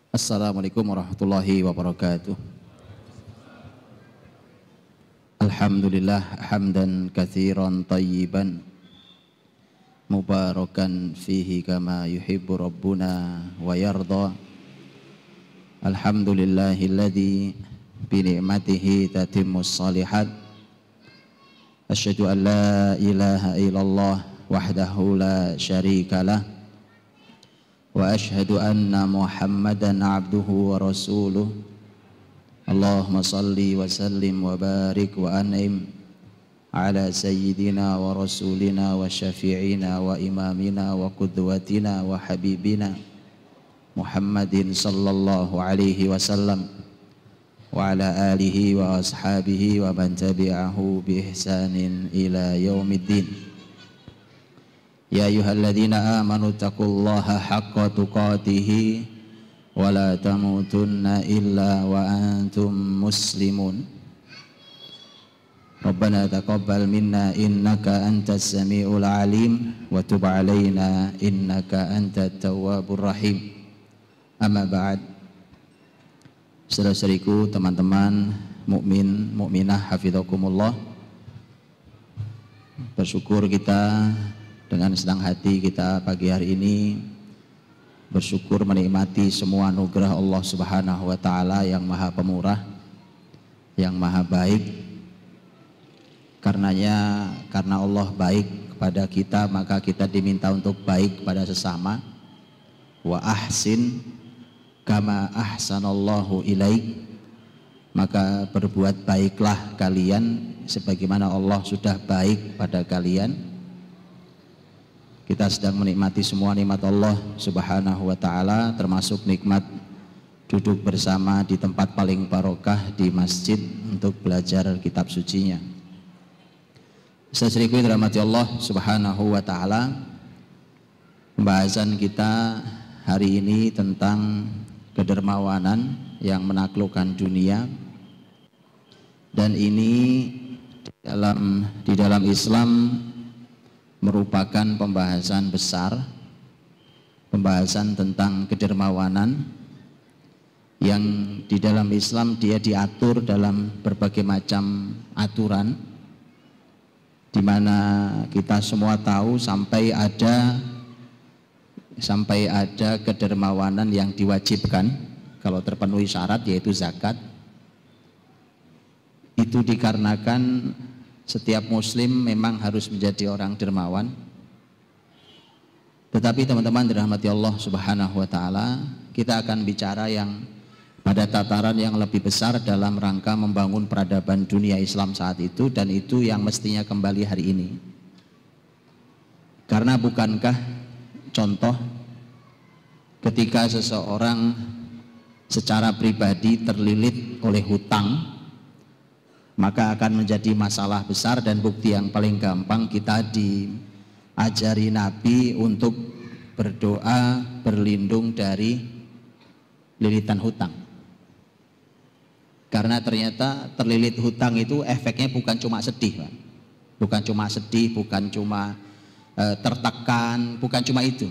Assalamualaikum warahmatullahi wabarakatuh. Alhamdulillah hamdan katsiran tayyiban mubarakan fihi kama yuhibbu rabbuna wa yarda. Alhamdulillahilladzi bi ni'matihi tatimmus shalihat. Asyhadu an la ilaha illallah wahdahu la syarikalah wa asyhadu anna Muhammadan abduhu wa rasuluh. Allahumma salli wa sallim wa barik wa an'im ala sayyidina wa rasulina wa syafi'ina wa imamina wa qudwatina wa habibina Muhammadin sallallahu alaihi wasallam wa ala alihi wa ashabihi wa man tabi'ahu bi ihsanin ila yaumiddin. Ya ayyuhalladzina amanu taqullaha haqqa tuqatih wa la tamutunna illa wa antum muslimun. Rabbana taqabbal minna innaka antas samiul alim wa tub alaina innaka antat tawwabur rahim. Amma ba'd. Saudara-saudariku, teman-teman mukmin mukminah hafizakumullah, bersyukur kita dengan senang hati kita pagi hari ini bersyukur menikmati semua anugerah Allah Subhanahu wa taala yang Maha Pemurah, yang Maha Baik. Karena Allah baik kepada kita, maka kita diminta untuk baik pada sesama. Wa ahsin kama ahsanallahu ilaik, maka berbuat baiklah kalian sebagaimana Allah sudah baik pada kalian. Kita sedang menikmati semua nikmat Allah Subhanahu wa taala, termasuk nikmat duduk bersama di tempat paling barokah di masjid untuk belajar kitab sucinya. Saudaraku dirahmati Allah Subhanahu wa taala, pembahasan kita hari ini tentang kedermawanan yang menaklukkan dunia, dan ini di dalam Islam merupakan pembahasan besar, pembahasan tentang kedermawanan yang di dalam Islam dia diatur dalam berbagai macam aturan, di mana kita semua tahu sampai ada kedermawanan yang diwajibkan kalau terpenuhi syarat, yaitu zakat. Itu dikarenakan setiap muslim memang harus menjadi orang dermawan. Tetapi teman-teman dirahmati Allah Subhanahu wa taala, kita akan bicara yang pada tataran yang lebih besar dalam rangka membangun peradaban dunia Islam saat itu, dan itu yang mestinya kembali hari ini. Karena bukankah contoh ketika seseorang secara pribadi terlilit oleh hutang, maka akan menjadi masalah besar, dan bukti yang paling gampang kita diajari Nabi untuk berdoa berlindung dari lilitan hutang. Karena ternyata terlilit hutang itu efeknya bukan cuma sedih, Pak. Bukan cuma sedih, bukan cuma tertekan, bukan cuma itu.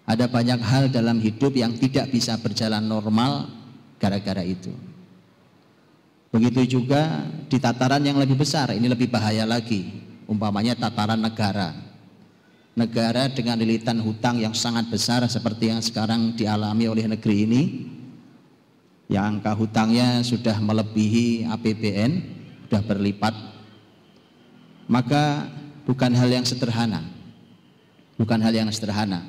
Ada banyak hal dalam hidup yang tidak bisa berjalan normal gara-gara itu. Begitu juga di tataran yang lebih besar, ini lebih bahaya lagi. Umpamanya tataran negara. Negara dengan lilitan hutang yang sangat besar seperti yang sekarang dialami oleh negeri ini, yang angka hutangnya sudah melebihi APBN, sudah berlipat. Maka bukan hal yang sederhana. Bukan hal yang sederhana.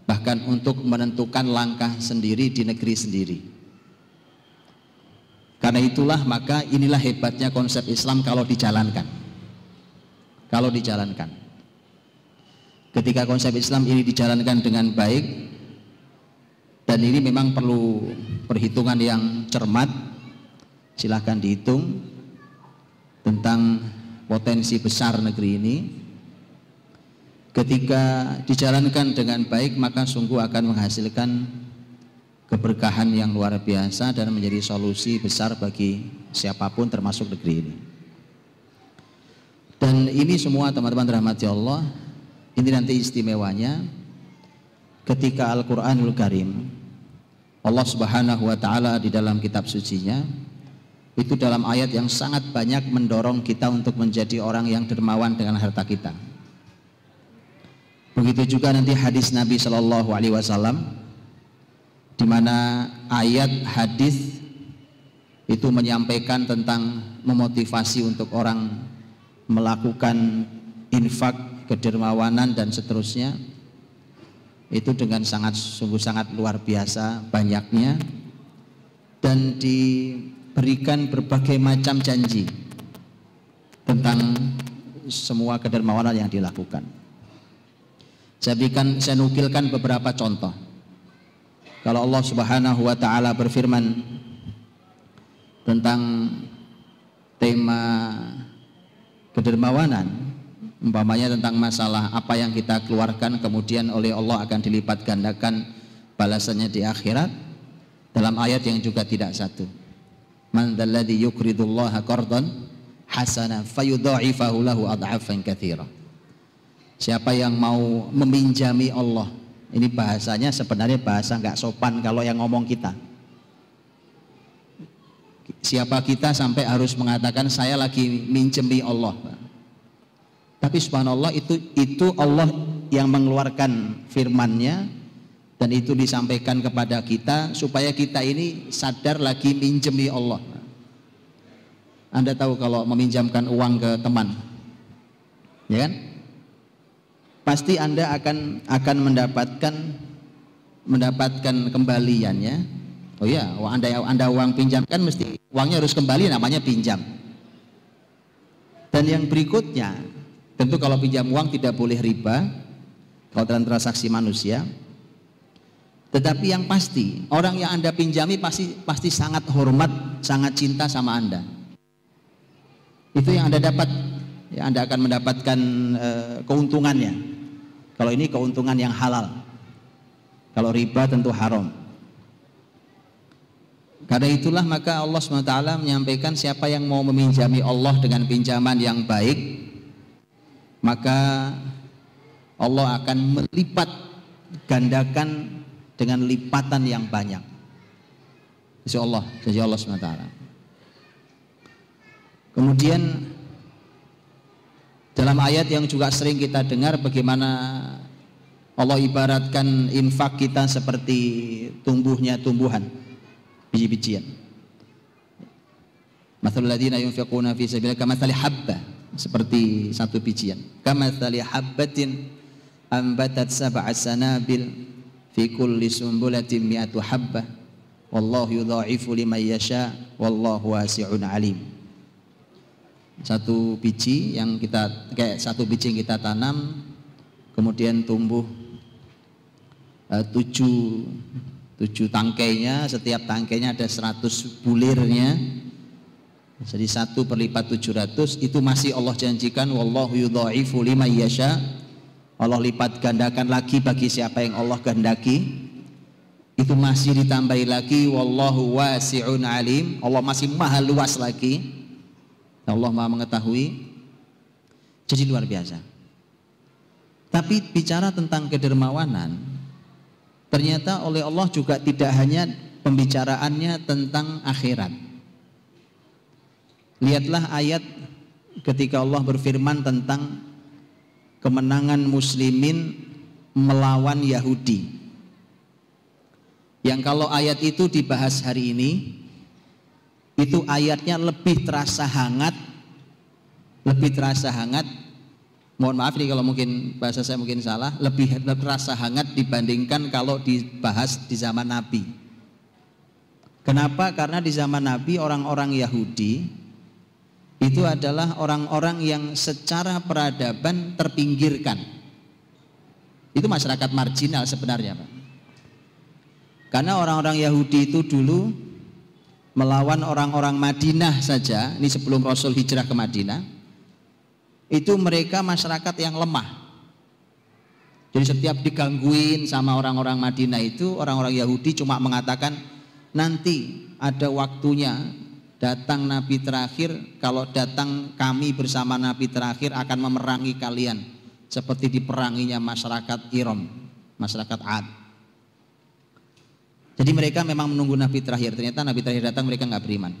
Bahkan untuk menentukan langkah sendiri di negeri sendiri. Karena itulah maka inilah hebatnya konsep Islam kalau dijalankan. Kalau dijalankan. Ketika konsep Islam ini dijalankan dengan baik, dan ini memang perlu perhitungan yang cermat, silahkan dihitung tentang potensi besar negeri ini. Ketika dijalankan dengan baik, maka sungguh akan menghasilkan keberkahan yang luar biasa dan menjadi solusi besar bagi siapapun termasuk negeri ini. Dan ini semua teman-teman rahmati Allah, ini nanti istimewanya ketika Al-Quranul Karim Allah Subhanahu wa taala di dalam kitab sucinya itu dalam ayat yang sangat banyak mendorong kita untuk menjadi orang yang dermawan dengan harta kita. Begitu juga nanti hadis Nabi Shallallahu Alaihi Wasallam, di mana ayat hadis itu menyampaikan tentang memotivasi untuk orang melakukan infak, kedermawanan dan seterusnya. Itu dengan sungguh sangat luar biasa banyaknya, dan diberikan berbagai macam janji tentang semua kedermawanan yang dilakukan. Saya nukilkan beberapa contoh. Kalau Allah Subhanahu wa taala berfirman tentang tema kedermawanan, umpamanya tentang masalah apa yang kita keluarkan kemudian oleh Allah akan dilipat gandakan balasannya di akhirat, dalam ayat yang juga tidak satu, man dzalladzi yuqridullaha qardan hasanan fayudha'ifahu lahu ad'afan katsira. Siapa yang mau meminjami Allah, ini bahasanya sebenarnya bahasa nggak sopan kalau yang ngomong kita. Siapa kita sampai harus mengatakan saya lagi minjemi Allah? Tapi subhanallah, itu Allah yang mengeluarkan firman-Nya, dan itu disampaikan kepada kita supaya kita ini sadar lagi minjemi Allah. Anda tahu kalau meminjamkan uang ke teman, ya kan? Pasti Anda akan mendapatkan kembaliannya. Oh ya, Anda uang pinjamkan mesti uangnya harus kembali, namanya pinjam. Dan yang berikutnya, tentu kalau pinjam uang tidak boleh riba kalau dalam transaksi manusia. Tetapi yang pasti orang yang Anda pinjami pasti sangat hormat, sangat cinta sama Anda. Itu yang Anda dapat, ya, Anda akan mendapatkan keuntungannya. Kalau ini keuntungan yang halal. Kalau riba tentu haram. Karena itulah maka Allah SWT menyampaikan siapa yang mau meminjami Allah dengan pinjaman yang baik, maka Allah akan melipat gandakan dengan lipatan yang banyak. Insya Allah SWT. Kemudian dalam ayat yang juga sering kita dengar, bagaimana Allah ibaratkan infak kita seperti tumbuhnya tumbuhan, biji-bijian. Mathalul ladzina yunfiquna fi sabilillah kamathali habbah, seperti satu bijian. Kamathali habbatin ambatat sab'a sanabil fi kulli sumbulatin mi'atu habbah wallahu yudha'ifu liman yasha wallahu wasi'un alim. Satu biji yang kita tanam, kemudian tumbuh tujuh tangkainya, setiap tangkainya ada 100 bulirnya, jadi 1 berlipat 700. Itu masih Allah janjikan wallahu yudha'ifu liman yasha, Allah lipat gandakan lagi bagi siapa yang Allah kehendaki. Itu masih ditambahi lagi wallahu wasi'un alim, Allah masih maha luas lagi, Allah maha mengetahui. Jadi luar biasa. Tapi bicara tentang kedermawanan, ternyata oleh Allah juga tidak hanya pembicaraannya tentang akhirat. Lihatlah ayat ketika Allah berfirman tentang kemenangan muslimin melawan Yahudi, yang kalau ayat itu dibahas hari ini, itu ayatnya lebih terasa hangat. Mohon maaf nih kalau mungkin bahasa saya mungkin salah, lebih terasa hangat dibandingkan kalau dibahas di zaman Nabi. Kenapa? Karena di zaman Nabi orang-orang Yahudi itu adalah orang-orang yang secara peradaban terpinggirkan. Itu masyarakat marginal sebenarnya, Pak. Karena orang-orang Yahudi itu dulu melawan orang-orang Madinah saja, ini sebelum Rasul hijrah ke Madinah, itu mereka masyarakat yang lemah. Jadi setiap digangguin sama orang-orang Madinah itu, orang-orang Yahudi cuma mengatakan nanti ada waktunya datang Nabi terakhir, kalau datang kami bersama Nabi terakhir akan memerangi kalian seperti diperanginya masyarakat Iram, masyarakat Ad. Jadi mereka memang menunggu Nabi terakhir. Ternyata Nabi terakhir datang, mereka nggak beriman.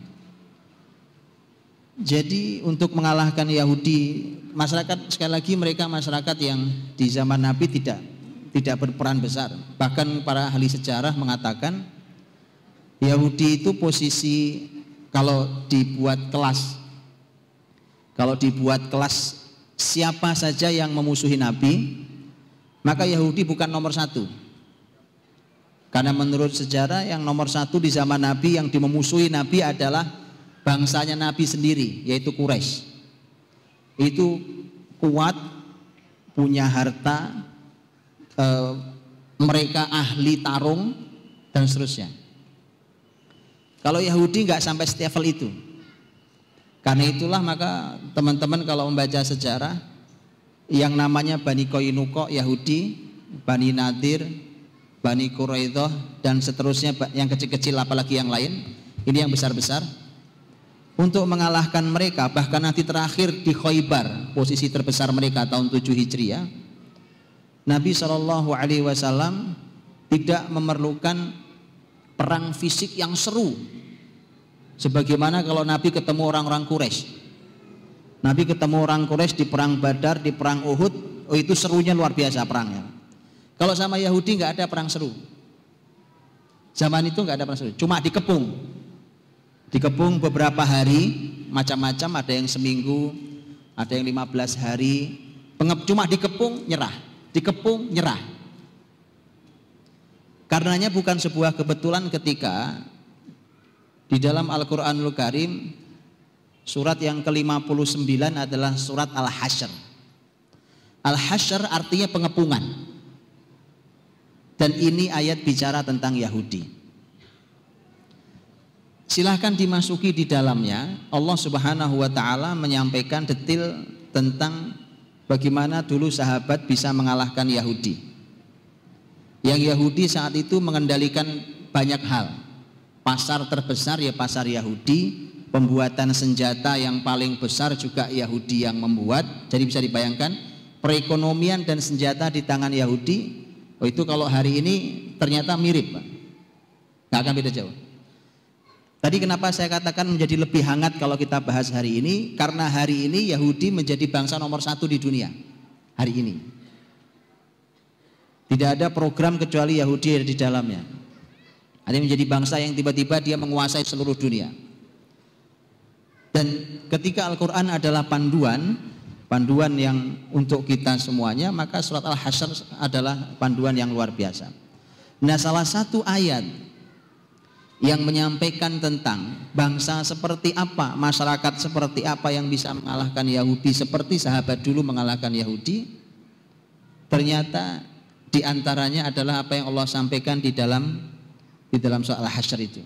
Jadi untuk mengalahkan Yahudi, masyarakat, sekali lagi mereka masyarakat yang di zaman Nabi tidak berperan besar. Bahkan para ahli sejarah mengatakan Yahudi itu posisi kalau dibuat kelas siapa saja yang memusuhi Nabi, maka Yahudi bukan nomor satu. Karena menurut sejarah yang nomor satu di zaman Nabi yang memusuhi Nabi adalah bangsanya Nabi sendiri, yaitu Quraisy. Itu kuat, punya harta, mereka ahli tarung dan seterusnya. Kalau Yahudi nggak sampai selevel itu. Karena itulah maka teman-teman kalau membaca sejarah yang namanya Bani Qainuqa Yahudi, Bani Nadir, Bani Quraidah dan seterusnya, yang kecil-kecil apalagi yang lain, ini yang besar-besar, untuk mengalahkan mereka. Bahkan nanti terakhir di Khaybar, posisi terbesar mereka tahun 7 Hijriah, Nabi SAW tidak memerlukan perang fisik yang seru sebagaimana kalau Nabi ketemu orang-orang Quraisy. Nabi ketemu orang Quraisy di perang Badar, di perang Uhud, itu serunya luar biasa perangnya. Kalau sama Yahudi nggak ada perang seru. Zaman itu nggak ada perang seru, cuma dikepung beberapa hari, macam-macam, ada yang seminggu, ada yang 15 hari, cuma dikepung nyerah. Karenanya bukan sebuah kebetulan ketika di dalam Al-Qur'anul Karim surat yang ke-59 adalah surat Al-Hasyr. Al-Hasyr artinya pengepungan. Dan ini ayat bicara tentang Yahudi. Silahkan dimasuki di dalamnya. Allah Subhanahu wa ta'ala menyampaikan detail tentang bagaimana dulu sahabat bisa mengalahkan Yahudi. Yang Yahudi saat itu mengendalikan banyak hal. Pasar terbesar ya pasar Yahudi. Pembuatan senjata yang paling besar juga Yahudi yang membuat. Jadi bisa dibayangkan perekonomian dan senjata di tangan Yahudi. Oh, itu kalau hari ini ternyata mirip, Pak. Nggak akan beda jauh. Tadi kenapa saya katakan menjadi lebih hangat kalau kita bahas hari ini? Karena hari ini Yahudi menjadi bangsa nomor 1 di dunia. Hari ini tidak ada program kecuali Yahudi ada di dalamnya. Ada menjadi bangsa yang tiba-tiba dia menguasai seluruh dunia. Dan ketika Al-Quran adalah panduan yang untuk kita semuanya, maka surat Al-Hasyr adalah panduan yang luar biasa. Nah, salah satu ayat yang menyampaikan tentang bangsa seperti apa, masyarakat seperti apa yang bisa mengalahkan Yahudi seperti sahabat dulu mengalahkan Yahudi, ternyata diantaranya adalah apa yang Allah sampaikan di dalam surat Al-Hasyr itu.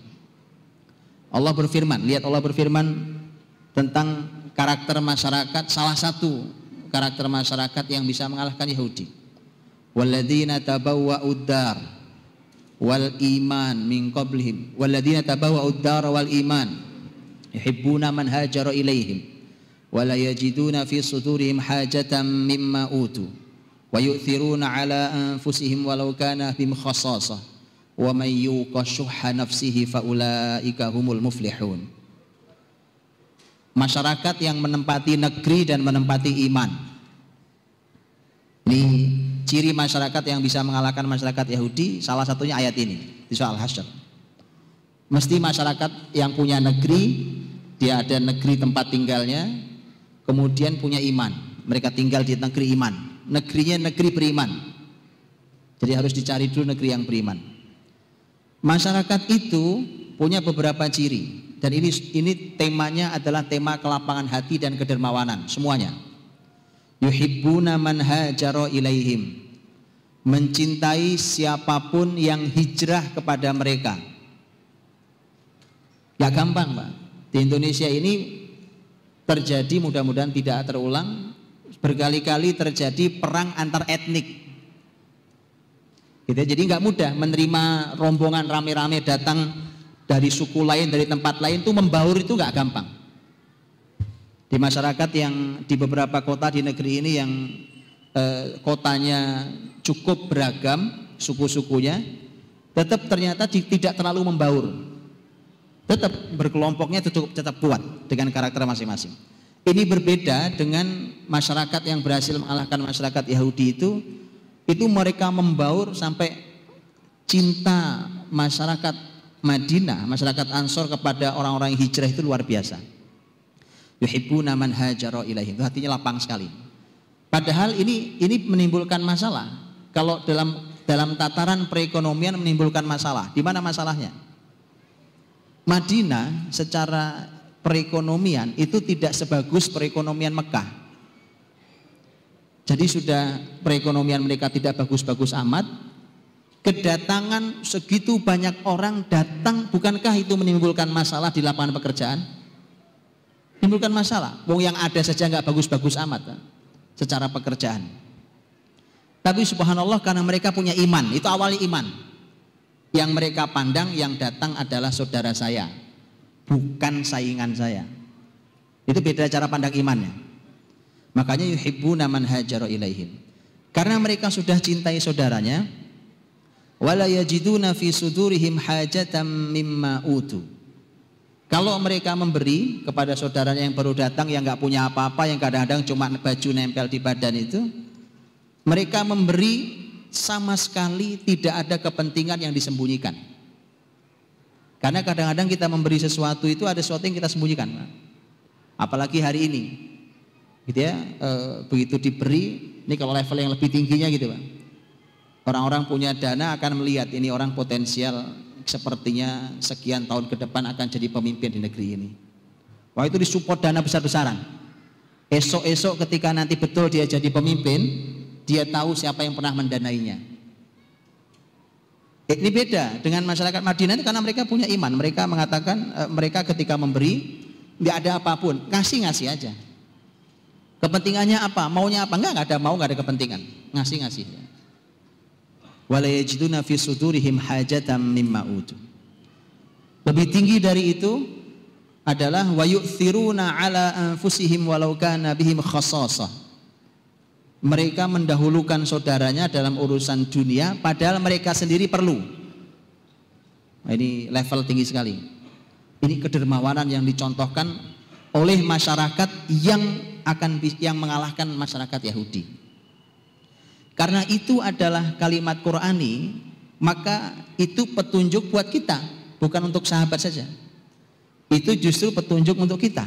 Allah berfirman, lihat Allah berfirman tentang karakter masyarakat, salah satu karakter masyarakat yang bisa mengalahkan Yahudi. Walladzina tabawwa'ud dar wal iman min qablihim walladzina tabawwa'ud dar wal iman yuhibbuna man hajara ilaihim wa la yajiduna fi sudurihim hajatan mimma utu wa yu'thiruna ala anfusihim walau kana bihim khassasah wa may yuqa syuhha nafsihi fa ulaika humul muflihun. Masyarakat yang menempati negeri dan menempati iman. Ini ciri masyarakat yang bisa mengalahkan masyarakat Yahudi, salah satunya ayat ini di surah Al-Hasyr. Mesti masyarakat yang punya negeri, dia ada negeri tempat tinggalnya, kemudian punya iman. Mereka tinggal di negeri iman. Negerinya negeri beriman. Jadi harus dicari dulu negeri yang beriman. Masyarakat itu punya beberapa ciri. Dan ini temanya adalah tema kelapangan hati dan kedermawanan semuanya. Yuhibbuna man hajara ilaihim, mencintai siapapun yang hijrah kepada mereka. Gak gampang, Pak. Di Indonesia ini terjadi, mudah-mudahan tidak terulang, berkali-kali terjadi perang antar etnik. Gitu, jadi nggak mudah menerima rombongan rame-rame datang dari suku lain, dari tempat lain, itu membaur itu nggak gampang. Di masyarakat yang di beberapa kota di negeri ini yang kotanya cukup beragam suku-sukunya, tetap ternyata tidak terlalu membaur. Tetap berkelompoknya tetap kuat dengan karakter masing-masing. Ini berbeda dengan masyarakat yang berhasil mengalahkan masyarakat Yahudi itu mereka membaur sampai cinta masyarakat Madinah, masyarakat Ansor kepada orang-orang yang hijrah itu luar biasa. Yuhibbuna man hajara ilaihim, itu hatinya lapang sekali. Padahal ini menimbulkan masalah. Kalau dalam tataran perekonomian menimbulkan masalah. Di mana masalahnya? Madinah secara perekonomian itu tidak sebagus perekonomian Mekah. Jadi sudah perekonomian mereka tidak bagus-bagus amat. Kedatangan segitu banyak orang datang, bukankah itu menimbulkan masalah di lapangan pekerjaan? Menimbulkan masalah. Wong yang ada saja nggak bagus-bagus amat secara pekerjaan. Tapi subhanallah karena mereka punya iman, itu awalnya iman. Yang mereka pandang yang datang adalah saudara saya, bukan saingan saya. Itu beda cara pandang imannya. Makanya yuhibbuna man hajara ilaihim. Karena mereka sudah cintai saudaranya, wala yajiduna fi sudurihim hajatan mimma utu. Kalau mereka memberi kepada saudaranya yang baru datang, yang nggak punya apa-apa, yang kadang-kadang cuma baju nempel di badan itu, mereka memberi sama sekali tidak ada kepentingan yang disembunyikan. Karena kadang-kadang kita memberi sesuatu itu ada sesuatu yang kita sembunyikan. Apalagi hari ini, gitu ya, begitu diberi, ini kalau level yang lebih tingginya gitu, Pak. Orang-orang punya dana akan melihat ini orang potensial, sepertinya sekian tahun ke depan akan jadi pemimpin di negeri ini. Wah, itu disupport dana besar-besaran. Esok-esok ketika nanti betul dia jadi pemimpin, dia tahu siapa yang pernah mendanainya. Ini beda dengan masyarakat Madinah itu karena mereka punya iman. Mereka mengatakan mereka ketika memberi nggak ada apapun, ngasih aja. Kepentingannya apa? Maunya apa? Nggak ada mau, nggak ada kepentingan. Ngasih. Wala yajiduna fi sudurihim hajatan mimma utu. Lebih tinggi dari itu adalah wa yu'thiruna ala anfusihim walau kana bihim khassasah. Mereka mendahulukan saudaranya dalam urusan dunia padahal mereka sendiri perlu. Nah, ini level tinggi sekali. Ini kedermawanan yang dicontohkan oleh masyarakat yang mengalahkan masyarakat Yahudi. Karena itu adalah kalimat Qur'ani, maka itu petunjuk buat kita, bukan untuk sahabat saja. Itu justru petunjuk untuk kita.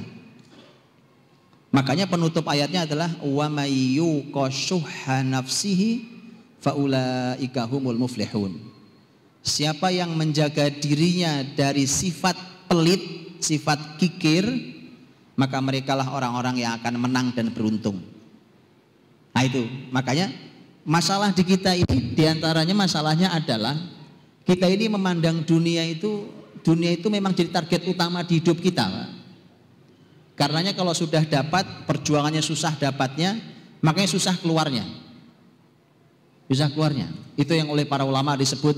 Makanya penutup ayatnya adalah wa may yuqashuha nafsihi faulaika humul muflihun. Siapa yang menjaga dirinya dari sifat pelit, sifat kikir, maka merekalah orang-orang yang akan menang dan beruntung. Nah itu, makanya masalah di kita ini diantaranya masalahnya adalah kita ini memandang dunia itu memang jadi target utama di hidup kita, Pak. Karenanya kalau sudah dapat, perjuangannya susah dapatnya, makanya susah keluarnya. Susah keluarnya. Itu yang oleh para ulama disebut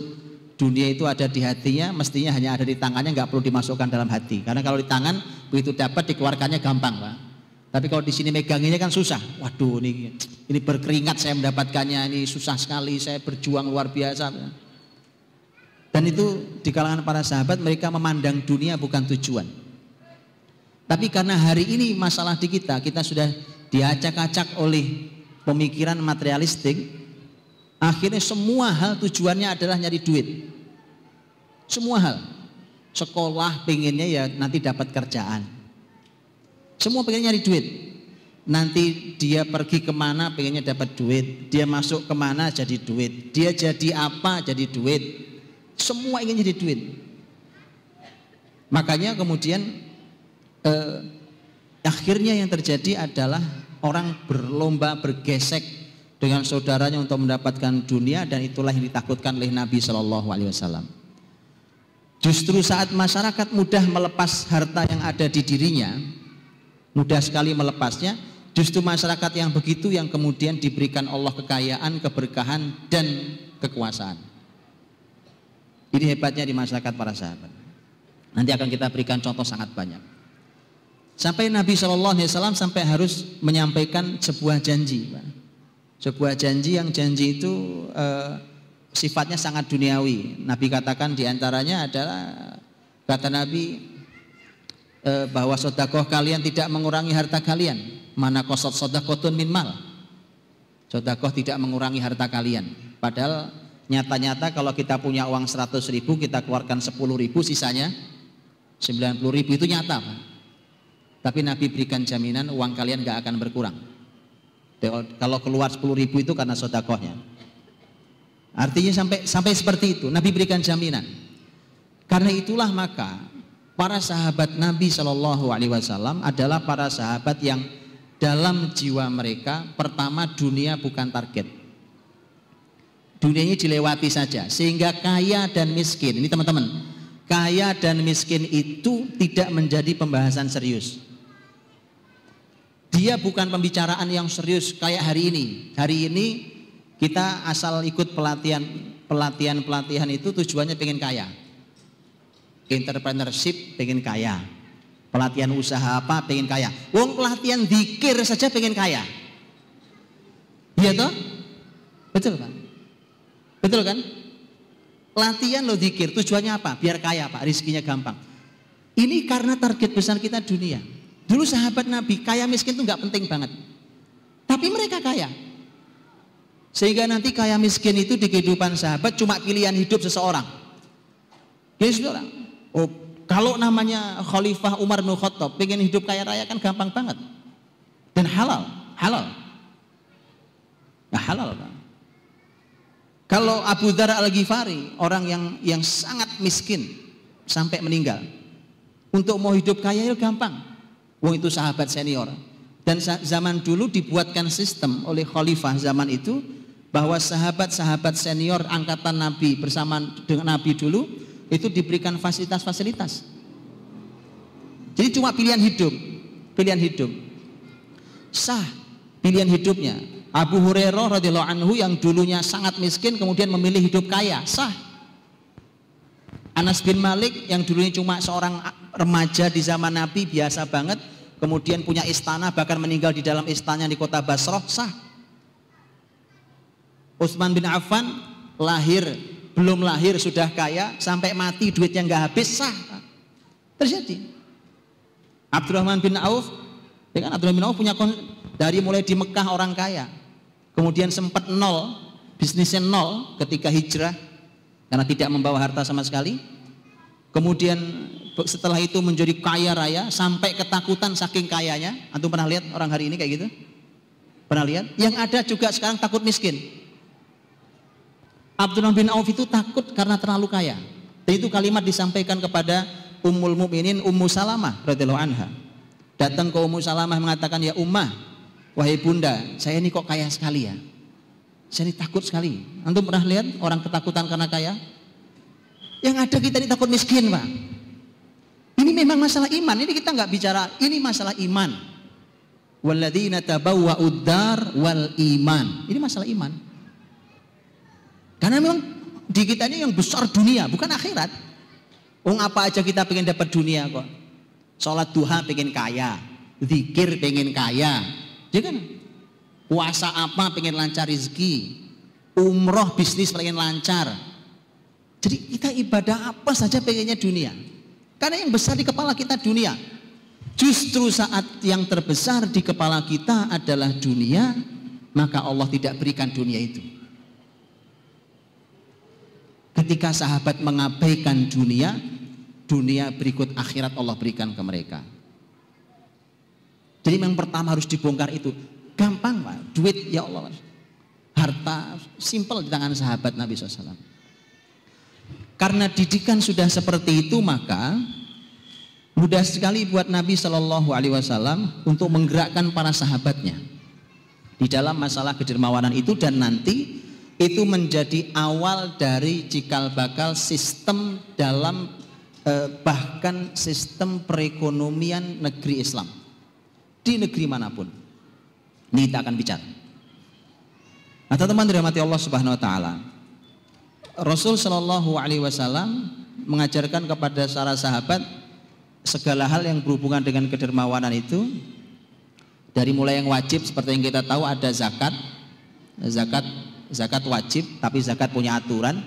dunia itu ada di hatinya, mestinya hanya ada di tangannya, nggak perlu dimasukkan dalam hati. Karena kalau di tangan, begitu dapat dikeluarkannya gampang, Pak. Tapi kalau di sini meganginnya kan susah. Waduh, ini berkeringat saya mendapatkannya, ini susah sekali, saya berjuang luar biasa. Dan itu di kalangan para sahabat mereka memandang dunia bukan tujuan. Tapi karena hari ini masalah di kita sudah diacak-acak oleh pemikiran materialistik, akhirnya semua hal tujuannya adalah nyari duit. Semua hal. Sekolah pengennya ya nanti dapat kerjaan. Semua pengen nyari duit. Nanti dia pergi kemana pengennya dapat duit. Dia masuk kemana jadi duit. Dia jadi apa jadi duit. Semua ingin jadi duit. Makanya kemudian akhirnya yang terjadi adalah orang berlomba bergesek dengan saudaranya untuk mendapatkan dunia, dan itulah yang ditakutkan oleh Nabi Shallallahu Alaihi Wasallam. Justru saat masyarakat mudah melepas harta yang ada di dirinya, mudah sekali melepasnya, justru masyarakat yang begitu yang kemudian diberikan Allah kekayaan, keberkahan dan kekuasaan. Ini hebatnya di masyarakat para sahabat. Nanti akan kita berikan contoh sangat banyak. Sampai Nabi SAW sampai harus menyampaikan sebuah janji, Pak. Sebuah janji yang janji itu sifatnya sangat duniawi. Nabi katakan diantaranya adalah, kata Nabi, bahwa sedekah kalian tidak mengurangi harta kalian. Mana qasat shadaqatun min mal. Sedekah tidak mengurangi harta kalian. Padahal nyata-nyata kalau kita punya uang 100.000, kita keluarkan 10.000, sisanya 90.000, itu nyata, Pak. Tapi Nabi berikan jaminan uang kalian gak akan berkurang. Kalau keluar 10.000 itu karena sedekahnya. Artinya sampai seperti itu Nabi berikan jaminan. Karena itulah maka para sahabat Nabi Shallallahu Alaihi Wasallam adalah para sahabat yang dalam jiwa mereka pertama dunia bukan target. Dunianya dilewati saja, sehingga kaya dan miskin, ini teman-teman, kaya dan miskin itu tidak menjadi pembahasan serius. Dia bukan pembicaraan yang serius kayak hari ini. Hari ini kita asal ikut pelatihan itu tujuannya pengen kaya. Entrepreneurship pengen kaya, pelatihan usaha apa pengen kaya. Wong pelatihan zikir saja pengen kaya. Iya toh? Betul Pak? Betul kan? Latihan lo zikir tujuannya apa? Biar kaya Pak, rizkinya gampang. Ini karena target besar kita dunia. Dulu sahabat Nabi kaya miskin itu nggak penting banget, tapi mereka kaya. Sehingga nanti kaya miskin itu di kehidupan sahabat cuma pilihan hidup seseorang. Seseorang. Oh, kalau namanya Khalifah Umar bin Khattab pengen hidup kaya raya kan gampang banget dan halal. Nah, halal Pak. Kalau Abu Dzar Al-Ghifari, orang yang sangat miskin sampai meninggal, untuk mau hidup kaya itu gampang. Wong itu sahabat senior. Dan zaman dulu dibuatkan sistem oleh Khalifah zaman itu bahwa sahabat-sahabat senior angkatan Nabi bersama dengan Nabi dulu itu diberikan fasilitas-fasilitas. Jadi cuma pilihan hidup sah pilihan hidupnya. Abu Hurairah radhiyallahu anhu yang dulunya sangat miskin kemudian memilih hidup kaya, sah. Anas bin Malik yang dulunya cuma seorang remaja di zaman Nabi, biasa banget, kemudian punya istana, bahkan meninggal di dalam istananya di kota Basrah, sah. Utsman bin Affan belum lahir sudah kaya, sampai mati duitnya nggak habis, sah. Terjadi. Abdurrahman bin Auf, ya kan, Abdurrahman bin Auf punya dari mulai di Mekah orang kaya, kemudian sempat nol, bisnisnya nol ketika hijrah karena tidak membawa harta sama sekali. Kemudian setelah itu menjadi kaya raya sampai ketakutan saking kayanya. Antum pernah lihat orang hari ini kayak gitu? Pernah lihat? Yang ada juga sekarang takut miskin. Abdurrahman bin Auf itu takut karena terlalu kaya. Dan itu kalimat disampaikan kepada Ummul Mukminin Ummu Salamah radhiyallahu anha. Datang ke Ummu Salamah mengatakan, ya Ummah, wahai bunda, saya ini kok kaya sekali ya. Saya ini takut sekali. Antum pernah lihat orang ketakutan karena kaya? Yang ada kita ini takut miskin Pak. Ini memang masalah iman. Ini kita nggak bicara, ini masalah iman. Walladzina tabawwa'ud dar wal iman. Ini masalah iman. Karena memang di kita ini yang besar dunia, bukan akhirat. Apa aja kita pengen dapat dunia kok. Sholat duha pengen kaya, zikir pengen kaya, ya kan? Puasa apa pengen lancar rezeki, umroh bisnis pengen lancar. Jadi kita ibadah apa saja pengennya dunia. Karena yang besar di kepala kita dunia. Justru saat yang terbesar di kepala kita adalah dunia, maka Allah tidak berikan dunia itu. Ketika sahabat mengabaikan dunia berikut akhirat Allah berikan ke mereka. Jadi yang pertama harus dibongkar itu. Gampang Pak, duit ya Allah, harta simple di tangan sahabat Nabi SAW. Karena didikan sudah seperti itu, maka mudah sekali buat Nabi SAW untuk menggerakkan para sahabatnya di dalam masalah kedermawanan itu, dan nanti itu menjadi awal dari cikal bakal sistem dalam bahkan sistem perekonomian negeri Islam di negeri manapun. Ini kita akan bicara. Nah, teman-teman dirahmati Allah Subhanahu wa taala. Rasul Shallallahu alaihi wasallam mengajarkan kepada para sahabat segala hal yang berhubungan dengan kedermawanan itu, dari mulai yang wajib seperti yang kita tahu ada zakat. Zakat zakat wajib, tapi zakat punya aturan.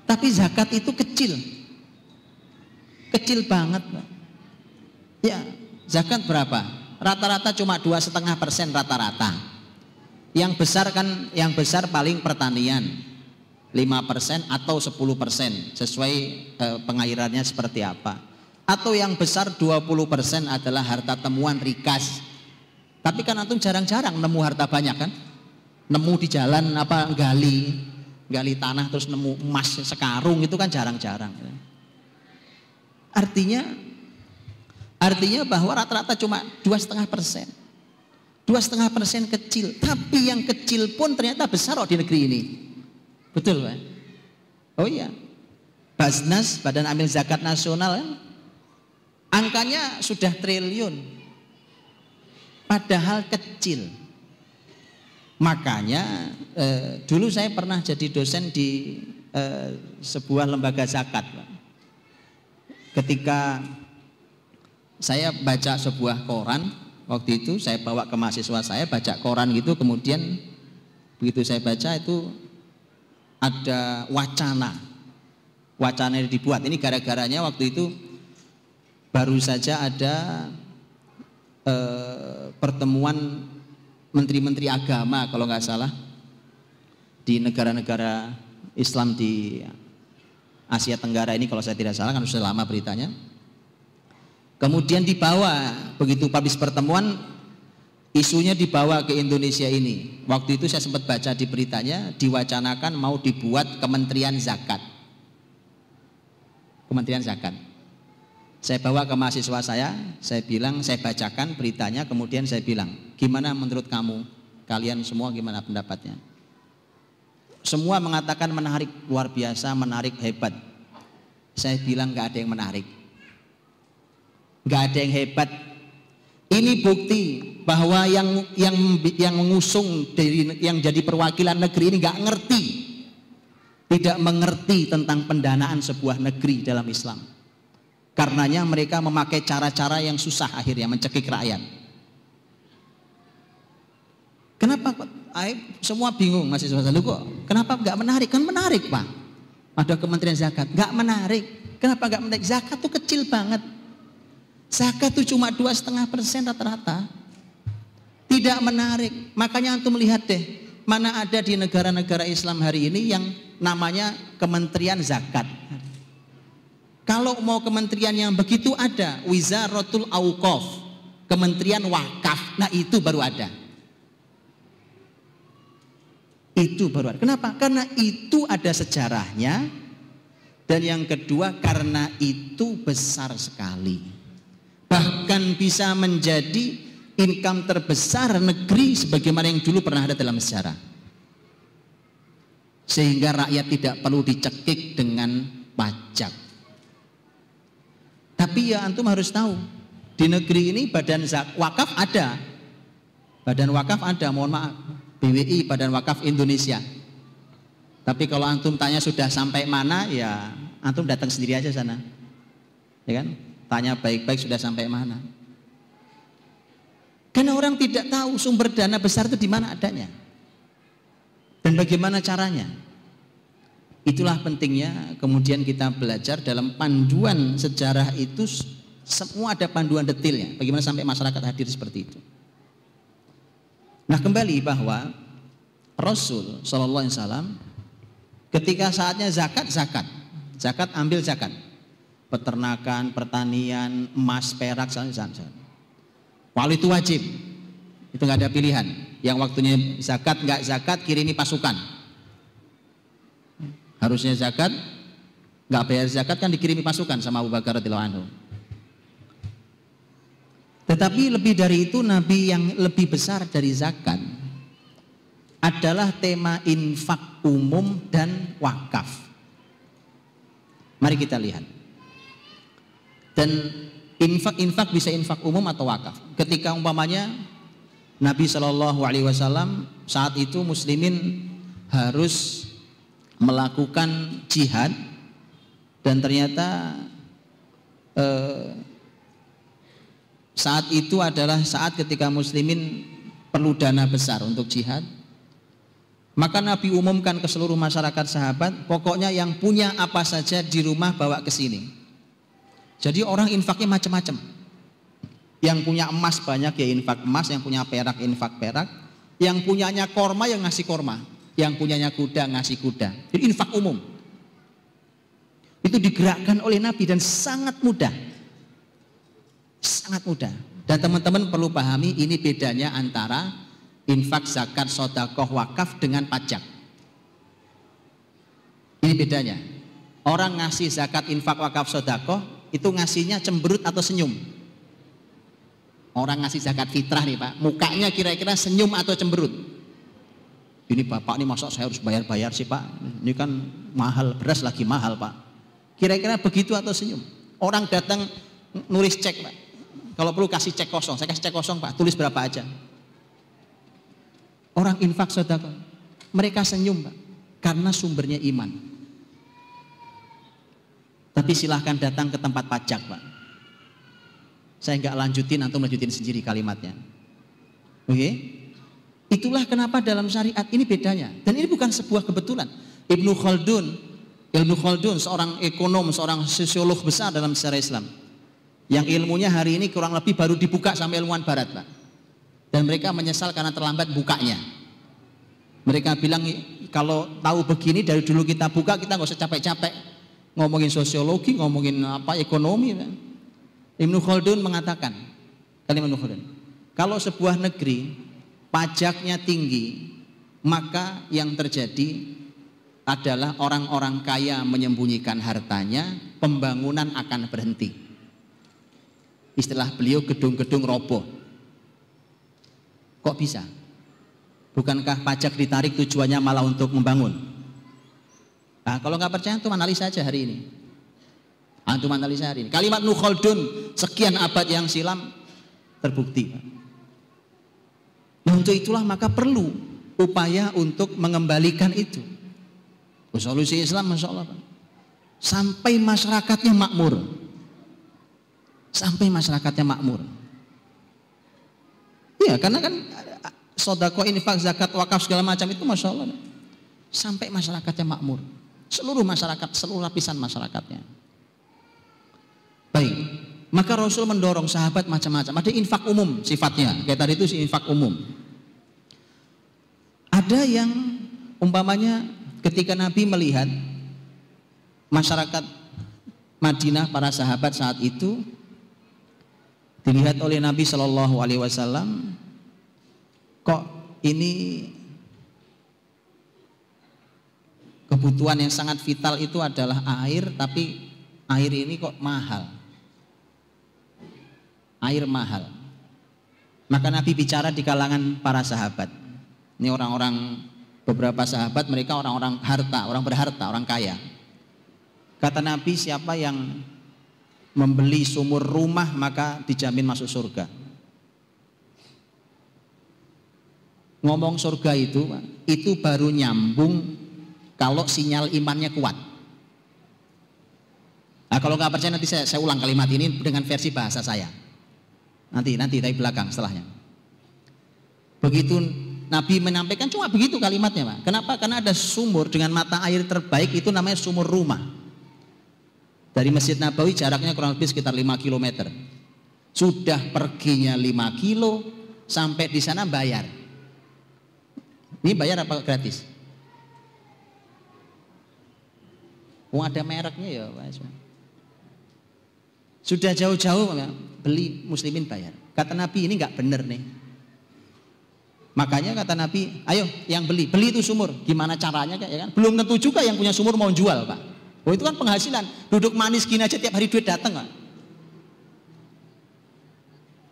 Tapi zakat itu kecil banget, Pak. Ya, zakat berapa? Rata-rata cuma 2,5% rata-rata. Yang besar paling pertanian 5% atau 10%, sesuai pengairannya seperti apa. Atau yang besar 20% adalah harta temuan rikas. Tapi kan antum jarang-jarang nemu harta banyak kan? Nemu di jalan gali tanah terus nemu emas sekarung, itu kan jarang-jarang. Artinya bahwa rata-rata cuma 2,5%. 2,5% kecil, tapi yang kecil pun ternyata besar di negeri ini. Betul, Pak? Oh iya. Basnas, Badan Amil Zakat Nasional, angkanya sudah triliun. Padahal kecil. Makanya dulu saya pernah jadi dosen di sebuah lembaga zakat, Pak. Ketika saya baca sebuah koran, waktu itu saya bawa ke mahasiswa saya baca koran gitu, kemudian begitu saya baca itu ada wacana yang dibuat. Ini gara-garanya waktu itu baru saja ada pertemuan menteri-menteri agama kalau nggak salah di negara-negara Islam di Asia Tenggara ini, kalau saya tidak salah, kan sudah lama beritanya. Kemudian dibawa, begitu habis pertemuan, isunya dibawa ke Indonesia ini. Waktu itu saya sempat baca di beritanya, diwacanakan mau dibuat Kementerian Zakat. Kementerian Zakat. Saya bawa ke mahasiswa saya bacakan beritanya, kemudian saya bilang, gimana menurut kamu? Kalian semua gimana pendapatnya? Semua mengatakan menarik, luar biasa, menarik, hebat. Saya bilang nggak ada yang menarik. Nggak ada yang hebat. Ini bukti bahwa yang mengusung yang jadi perwakilan negeri ini nggak ngerti, tidak mengerti tentang pendanaan sebuah negeri dalam Islam. Karenanya mereka memakai cara-cara yang susah akhirnya mencekik rakyat. Kenapa semua bingung mahasiswa saya, kok kenapa nggak menarik? Kan menarik, Pak. Ada Kementerian Zakat, nggak menarik. Kenapa nggak menarik? Zakat tuh kecil banget. Zakat tuh cuma 2,5% rata-rata. Tidak menarik. Makanya antum lihat deh, mana ada di negara-negara Islam hari ini yang namanya Kementerian Zakat. Kalau mau kementerian yang begitu ada, Wizaratul Auqaf, Kementerian Wakaf. Nah, itu baru ada. Itu baru ada. Kenapa? Karena itu ada sejarahnya. Dan yang kedua, karena itu besar sekali. Bahkan bisa menjadi income terbesar negeri sebagaimana yang dulu pernah ada dalam sejarah. Sehingga rakyat tidak perlu dicekik dengan pajak. Tapi ya antum harus tahu, di negeri ini badan wakaf ada. Badan wakaf ada, mohon maaf. BWI, Badan Wakaf Indonesia. Tapi kalau antum tanya sudah sampai mana, ya antum datang sendiri aja sana. Ya kan? Tanya baik-baik sudah sampai mana. Karena orang tidak tahu sumber dana besar itu di mana adanya. Dan bagaimana caranya. Itulah pentingnya kemudian kita belajar dalam panduan sejarah itu, semua ada panduan detailnya. Bagaimana sampai masyarakat hadir seperti itu. Nah, kembali bahwa Rasul Shallallahu Alaihi Wasallam ketika saatnya zakat ambil zakat, peternakan, pertanian, emas, perak, walau itu wajib, itu nggak ada pilihan. Yang waktunya zakat nggak zakat, kirimi pasukan. Harusnya zakat, nggak bayar zakat kan dikirimi pasukan sama Abu Bakar radhiyallahu anhu. Tetapi lebih dari itu, Nabi yang lebih besar dari zakat adalah tema infak umum dan wakaf. Mari kita lihat. Dan infak bisa infak umum atau wakaf. Ketika umpamanya Nabi SAW saat itu muslimin harus melakukan jihad, dan ternyata saat itu adalah saat ketika muslimin perlu dana besar untuk jihad. Maka Nabi umumkan ke seluruh masyarakat sahabat, pokoknya yang punya apa saja di rumah bawa ke sini. Jadi orang infaknya macam-macam. Yang punya emas banyak ya infak emas, yang punya perak infak perak, yang punyanya korma yang ngasih korma, yang punyanya kuda ngasih kuda. Jadi infak umum. Itu digerakkan oleh Nabi dan sangat mudah. Sangat mudah. Dan teman-teman perlu pahami ini bedanya antara infak, zakat, sedekah, wakaf dengan pajak. Ini bedanya. Orang ngasih zakat, infak, wakaf, sedekah itu ngasihnya cemberut atau senyum. Orang ngasih zakat fitrah nih Pak, mukanya kira-kira senyum atau cemberut. Ini Bapak ini masa saya harus bayar-bayar sih Pak, ini kan mahal, beras lagi mahal Pak. Kira-kira begitu atau senyum. Orang datang nulis cek Pak, kalau perlu kasih cek kosong, saya kasih cek kosong Pak, tulis berapa aja. Orang infak sedekah, mereka senyum Pak, karena sumbernya iman. Tapi silahkan datang ke tempat pajak Pak. Saya nggak lanjutin, antum lanjutin sendiri kalimatnya. Oke? Itulah kenapa dalam syariat ini bedanya. Dan ini bukan sebuah kebetulan. Ibnu Khaldun seorang ekonom, seorang sosiolog besar dalam sejarah Islam. Yang ilmunya hari ini kurang lebih baru dibuka sama ilmuwan barat Pak. Dan mereka menyesal karena terlambat bukanya. Mereka bilang kalau tahu begini dari dulu kita buka, kita nggak usah capek-capek ngomongin sosiologi, ngomongin apa ekonomi. Ibnu Khaldun mengatakan, kalau sebuah negeri pajaknya tinggi, maka yang terjadi adalah orang-orang kaya menyembunyikan hartanya, pembangunan akan berhenti. Istilah beliau gedung-gedung roboh. Kok bisa? Bukankah pajak ditarik tujuannya malah untuk membangun? Nah, kalau nggak percaya, antum analisa saja hari ini. Antum analisa hari ini. Kalimat Ibnu Khaldun sekian abad yang silam terbukti. Nah, untuk itulah maka perlu upaya untuk mengembalikan itu. Solusi Islam Masya Allah sampai masyarakatnya makmur. Sampai masyarakatnya makmur. Ya, karena kan sedekah, infak, zakat, wakaf segala macam itu Masya Allah sampai masyarakatnya makmur. Seluruh masyarakat, seluruh lapisan masyarakatnya. Baik, maka Rasul mendorong sahabat macam-macam. Ada infak umum sifatnya, kayak tadi itu infak umum. Ada yang umpamanya ketika Nabi melihat masyarakat Madinah, para sahabat saat itu dilihat oleh Nabi Shallallahu Alaihi Wasallam, kok ini kebutuhan yang sangat vital itu adalah air, tapi air ini kok mahal. Air mahal. Maka Nabi bicara di kalangan para sahabat. Ini orang-orang, beberapa sahabat mereka orang-orang harta, orang berharta, orang kaya. Kata Nabi, siapa yang membeli sumur rumah maka dijamin masuk surga. Ngomong surga itu baru nyambung kalau sinyal imannya kuat. Nah, kalau nggak percaya nanti saya ulang kalimat ini dengan versi bahasa saya. Nanti tapi belakang setelahnya. Begitu Nabi menyampaikan cuma begitu kalimatnya Pak. Kenapa? Karena ada sumur dengan mata air terbaik, itu namanya sumur rumah. Dari Masjid Nabawi jaraknya kurang lebih sekitar 5 km. Sudah perginya 5 kilo, sampai di sana bayar. Ini bayar apa gratis? Ada mereknya ya Pak. Sudah jauh-jauh beli, muslimin bayar. Kata Nabi, ini nggak bener nih. Makanya kata Nabi, ayo yang beli itu sumur. Gimana caranya ya kan? Belum tentu juga yang punya sumur mau jual Pak. Oh, itu kan penghasilan. Duduk manis gini aja tiap hari duit datang Pak.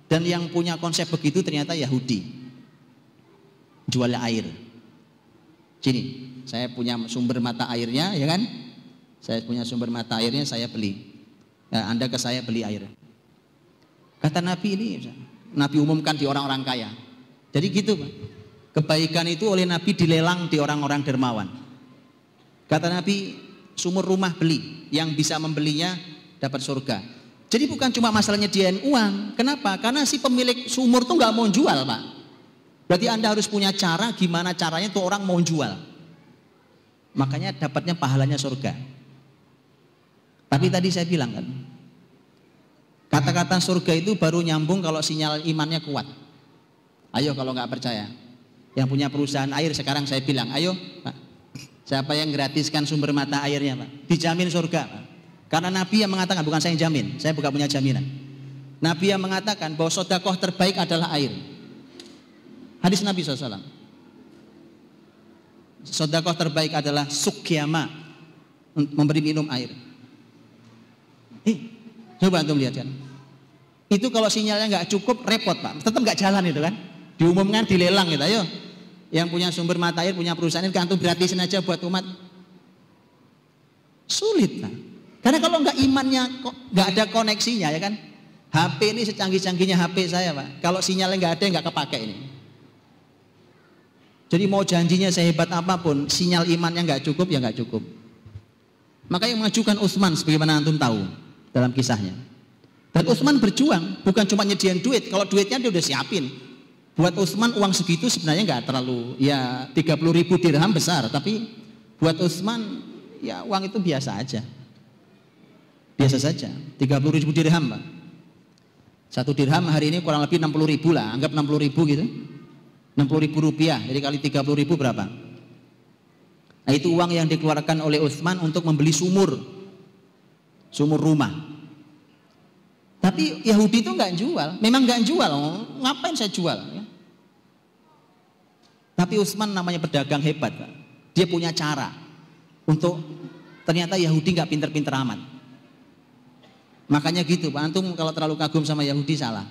Dan yang punya konsep begitu ternyata Yahudi. Jual air. Sini, saya punya sumber mata airnya ya kan? Saya punya sumber mata airnya, saya beli. Nah, Anda ke saya beli air. Kata Nabi ini, Nabi umumkan di orang-orang kaya. Jadi gitu Pak. Kebaikan itu oleh Nabi dilelang di orang-orang dermawan. Kata Nabi, sumur rumah beli, yang bisa membelinya dapat surga. Jadi bukan cuma masalahnya dia uang. Kenapa? Karena si pemilik sumur tuh nggak mau jual Pak. Berarti Anda harus punya cara gimana caranya tuh orang mau jual. Makanya dapatnya pahalanya surga. Tapi tadi saya bilang kan, kata-kata surga itu baru nyambung kalau sinyal imannya kuat. Ayo kalau nggak percaya, yang punya perusahaan air sekarang saya bilang, ayo Pak, siapa yang gratiskan sumber mata airnya Pak, dijamin surga Pak. Karena Nabi yang mengatakan, bukan saya yang jamin, saya bukan punya jaminan. Nabi yang mengatakan bahwa sedekah terbaik adalah air. Hadis Nabi SAW. Sedekah terbaik adalah sukyama, memberi minum air. Coba antum lihat kan. Itu kalau sinyalnya nggak cukup repot Pak, tetap nggak jalan itu kan. Diumumkan dilelang gitu, ayo. Yang punya sumber mata air, punya perusahaan itu antum gratisin aja buat umat. Sulit Pak. Karena kalau nggak imannya nggak ada koneksinya ya kan. HP ini secanggih-canggihnya HP saya Pak. Kalau sinyalnya nggak ada nggak kepake ini. Jadi mau janjinya sehebat apapun, sinyal imannya nggak cukup ya nggak cukup. Maka yang mengajukan Utsman sebagaimana antum tahu dalam kisahnya. Dan Utsman berjuang, bukan cuma nyediain duit. Kalau duitnya dia udah siapin. Buat Utsman uang segitu sebenarnya nggak terlalu, ya 30.000 dirham besar. Tapi buat Utsman ya uang itu biasa aja. Biasa saja, 30.000 dirham Pak. Satu dirham hari ini kurang lebih 60.000 lah, anggap 60.000 gitu. 60.000 rupiah, jadi kali 30.000 berapa? Nah itu uang yang dikeluarkan oleh Utsman untuk membeli sumur rumah. Tapi Yahudi itu nggak jual, memang nggak jual, ngapain saya jual? Ya? Tapi Utsman namanya pedagang hebat, Pak. Dia punya cara untuk, ternyata Yahudi nggak pinter-pinter amat. Makanya gitu Pak, antum kalau terlalu kagum sama Yahudi salah.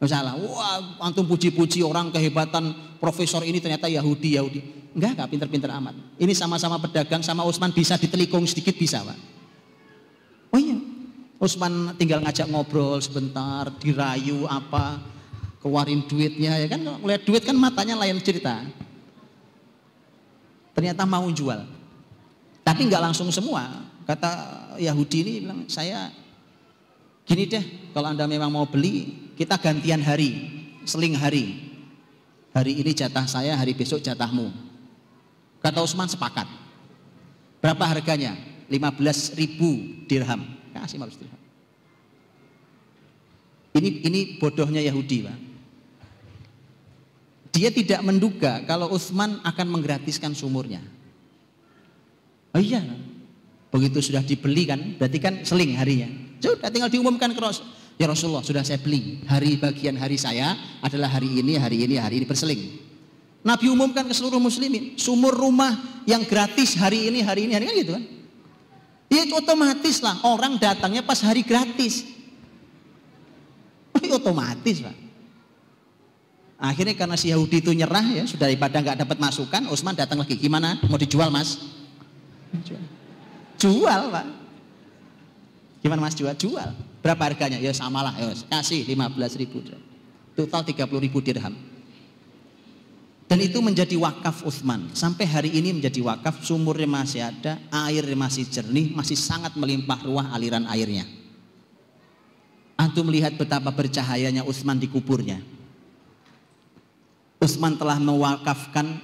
Salah, wah antum puji-puji orang kehebatan profesor ini ternyata Yahudi. Enggak pinter-pinter amat. Ini sama-sama pedagang, sama Utsman bisa ditelikung sedikit bisa Pak. Oh iya, Utsman tinggal ngajak ngobrol sebentar, dirayu apa, keluarin duitnya ya kan, lihat duit kan matanya lain cerita. Ternyata mau jual. Tapi enggak langsung semua. Kata Yahudi ini bilang, saya gini deh, kalau Anda memang mau beli, kita gantian hari, seling hari. Hari ini jatah saya, hari besok jatahmu. Kata Utsman sepakat. Berapa harganya? 15.000 dirham. Kasih 15 dirham. Ini bodohnya Yahudi, Pak. Dia tidak menduga kalau Utsman akan menggratiskan sumurnya. Oh iya, begitu sudah dibeli kan, berarti kan seling harinya. Sudah tinggal diumumkan ke Rasul. Ya Rasulullah, sudah saya beli. Hari bagian hari saya adalah hari ini berseling. Nabi umumkan ke seluruh muslimin, sumur rumah yang gratis hari ini kan gitu kan. Ya otomatis lah orang datangnya pas hari gratis. Otomatis Pak. Akhirnya karena si Yahudi itu nyerah ya, sudah daripada nggak dapat masukan, Utsman datang lagi. Gimana? Mau dijual Mas? Jual Pak. Gimana Mas jual? Berapa harganya? Ya samalah, ya kasih 15.000 dirham. Total 30.000 dirham. Dan itu menjadi wakaf Utsman. Sampai hari ini menjadi wakaf, sumurnya masih ada, airnya masih jernih, masih sangat melimpah ruah aliran airnya. Antum melihat betapa bercahayanya Utsman di kuburnya. Utsman telah mewakafkan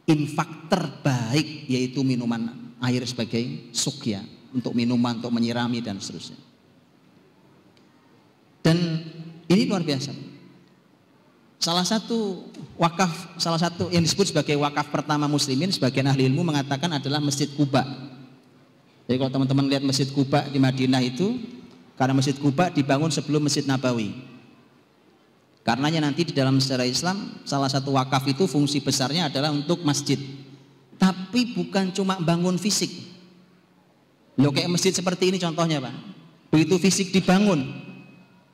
infak terbaik, yaitu minuman air sebagai sukya, untuk minuman, untuk menyirami dan seterusnya. Dan ini luar biasa. Salah satu yang disebut sebagai wakaf pertama muslimin, sebagian ahli ilmu mengatakan adalah Masjid Quba. Jadi kalau teman-teman lihat Masjid Quba di Madinah itu, karena Masjid Quba dibangun sebelum Masjid Nabawi. Karenanya nanti di dalam sejarah Islam, salah satu wakaf itu fungsi besarnya adalah untuk masjid. Tapi bukan cuma bangun fisik. Loh kayak masjid seperti ini contohnya Pak. Begitu fisik dibangun.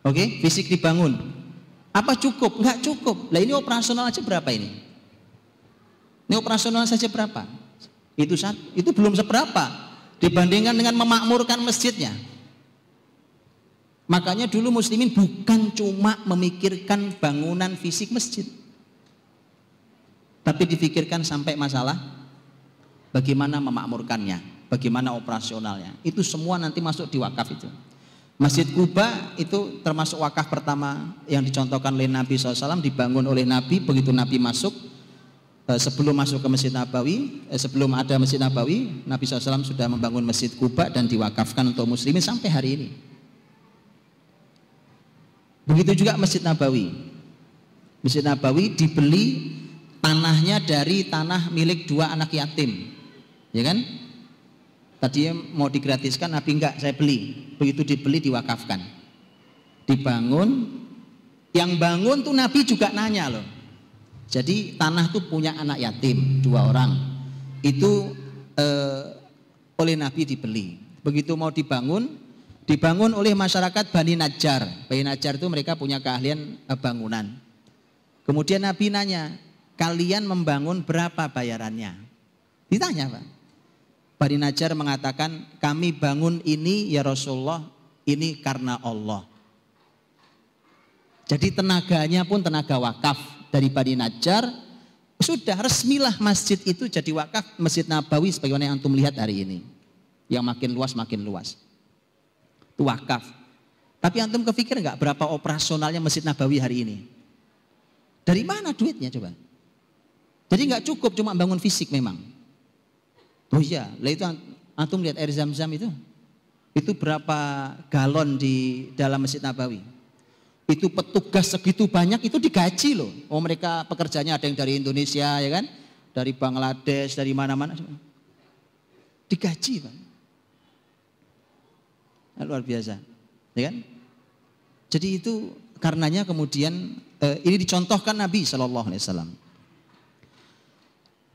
Oke, fisik dibangun. Apa cukup? Enggak cukup. Lah ini operasional aja berapa ini? Ini operasional saja berapa? Itu belum seberapa dibandingkan dengan memakmurkan masjidnya. Makanya dulu muslimin bukan cuma memikirkan bangunan fisik masjid, tapi difikirkan sampai masalah bagaimana memakmurkannya, bagaimana operasionalnya. Itu semua nanti masuk di wakaf itu. Masjid Kuba itu termasuk wakaf pertama yang dicontohkan oleh Nabi SAW, dibangun oleh Nabi. Begitu Nabi masuk, sebelum masuk ke Masjid Nabawi, sebelum ada Masjid Nabawi, Nabi SAW sudah membangun Masjid Kuba dan diwakafkan untuk muslimin sampai hari ini. Begitu juga Masjid Nabawi. Masjid Nabawi dibeli tanahnya dari tanah milik 2 anak yatim, ya kan? Tadi mau digratiskan, Nabi enggak, saya beli. Begitu dibeli diwakafkan, dibangun. Yang bangun tuh Nabi juga nanya loh. Jadi tanah tuh punya anak yatim 2 orang. Itu oleh Nabi dibeli. Begitu mau dibangun oleh masyarakat Bani Najjar. Bani Najjar itu mereka punya keahlian bangunan. Kemudian Nabi nanya, kalian membangun berapa bayarannya? Ditanya, Pak. Bani Najjar mengatakan, kami bangun ini ya Rasulullah, ini karena Allah. Jadi tenaganya pun tenaga wakaf dari Bani Najjar. Sudah resmilah masjid itu jadi wakaf, Masjid Nabawi sebagaimana yang antum lihat hari ini. Yang makin luas. Itu wakaf. Tapi antum kepikir enggak berapa operasionalnya Masjid Nabawi hari ini? Dari mana duitnya coba? Jadi enggak cukup cuma bangun fisik memang. Oh iya, lah itu antum lihat air Zam-Zam itu berapa galon di dalam Masjid Nabawi. Itu petugas segitu banyak itu digaji loh. Oh mereka pekerjanya ada yang dari Indonesia ya kan, dari Bangladesh, dari mana-mana, digaji Pak. Luar biasa, ya kan? Jadi itu karenanya kemudian ini dicontohkan Nabi Shallallahu Alaihi Wasallam.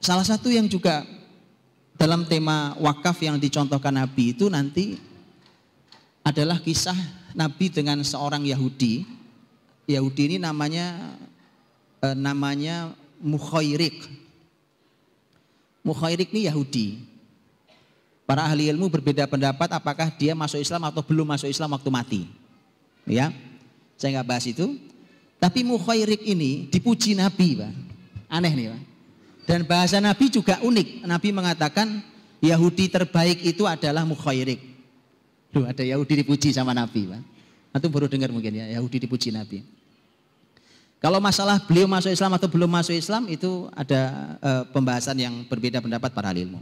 Salah satu yang juga dalam tema wakaf yang dicontohkan Nabi itu nanti adalah kisah Nabi dengan seorang Yahudi. Yahudi ini namanya Mukhairik. Mukhairik ini Yahudi. Para ahli ilmu berbeda pendapat apakah dia masuk Islam atau belum masuk Islam waktu mati. Ya, saya nggak bahas itu. Tapi Mukhairik ini dipuji Nabi, Pak. Aneh nih, Pak. Dan bahasa Nabi juga unik. Nabi mengatakan Yahudi terbaik itu adalah Mukhairik. Loh, ada Yahudi dipuji sama Nabi, Pak. Antum baru dengar mungkin ya, Yahudi dipuji Nabi. Kalau masalah beliau masuk Islam atau belum masuk Islam itu ada pembahasan yang berbeda pendapat para ahli ilmu.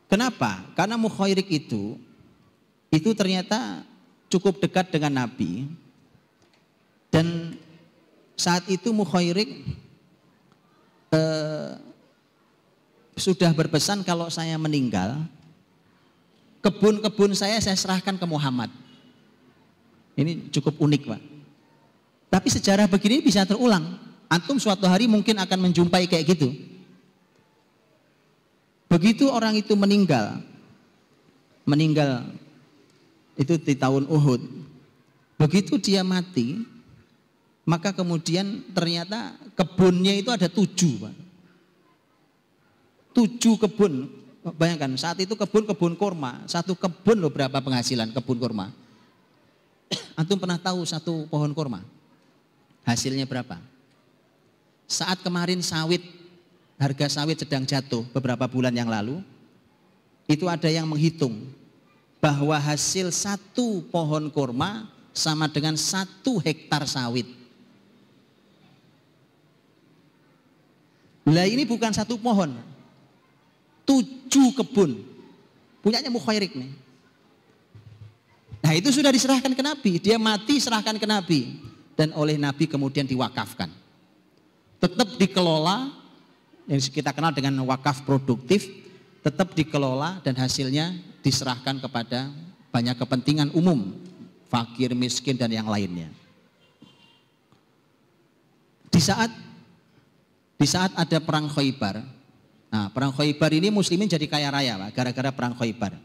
Kenapa? Karena Mukhairik itu ternyata cukup dekat dengan Nabi. Dan saat itu Mukhairik sudah berpesan kalau saya meninggal, kebun-kebun saya serahkan ke Muhammad. Ini cukup unik, Pak. Tapi sejarah begini bisa terulang. Antum suatu hari mungkin akan menjumpai kayak gitu. Begitu orang itu meninggal itu di tahun Uhud. Begitu dia mati, maka kemudian ternyata kebunnya itu ada 7, Pak. 7 kebun. Bayangkan saat itu kebun kurma. Satu kebun loh berapa penghasilan kebun kurma. Antum pernah tahu satu pohon kurma hasilnya berapa? Saat kemarin harga sawit sedang jatuh beberapa bulan yang lalu, itu ada yang menghitung bahwa hasil satu pohon kurma sama dengan 1 hektar sawit. Lah ini bukan 1 pohon, 7 kebun punyanya Mukhairik nih. Nah itu sudah diserahkan ke Nabi, dia mati serahkan ke Nabi dan oleh Nabi kemudian diwakafkan. Tetap dikelola, yang kita kenal dengan wakaf produktif, tetap dikelola dan hasilnya diserahkan kepada banyak kepentingan umum, fakir, miskin dan yang lainnya. Di saat ada perang Khaybar, nah perang Khaybar ini muslimin jadi kaya raya, Pak, gara-gara perang Khaybar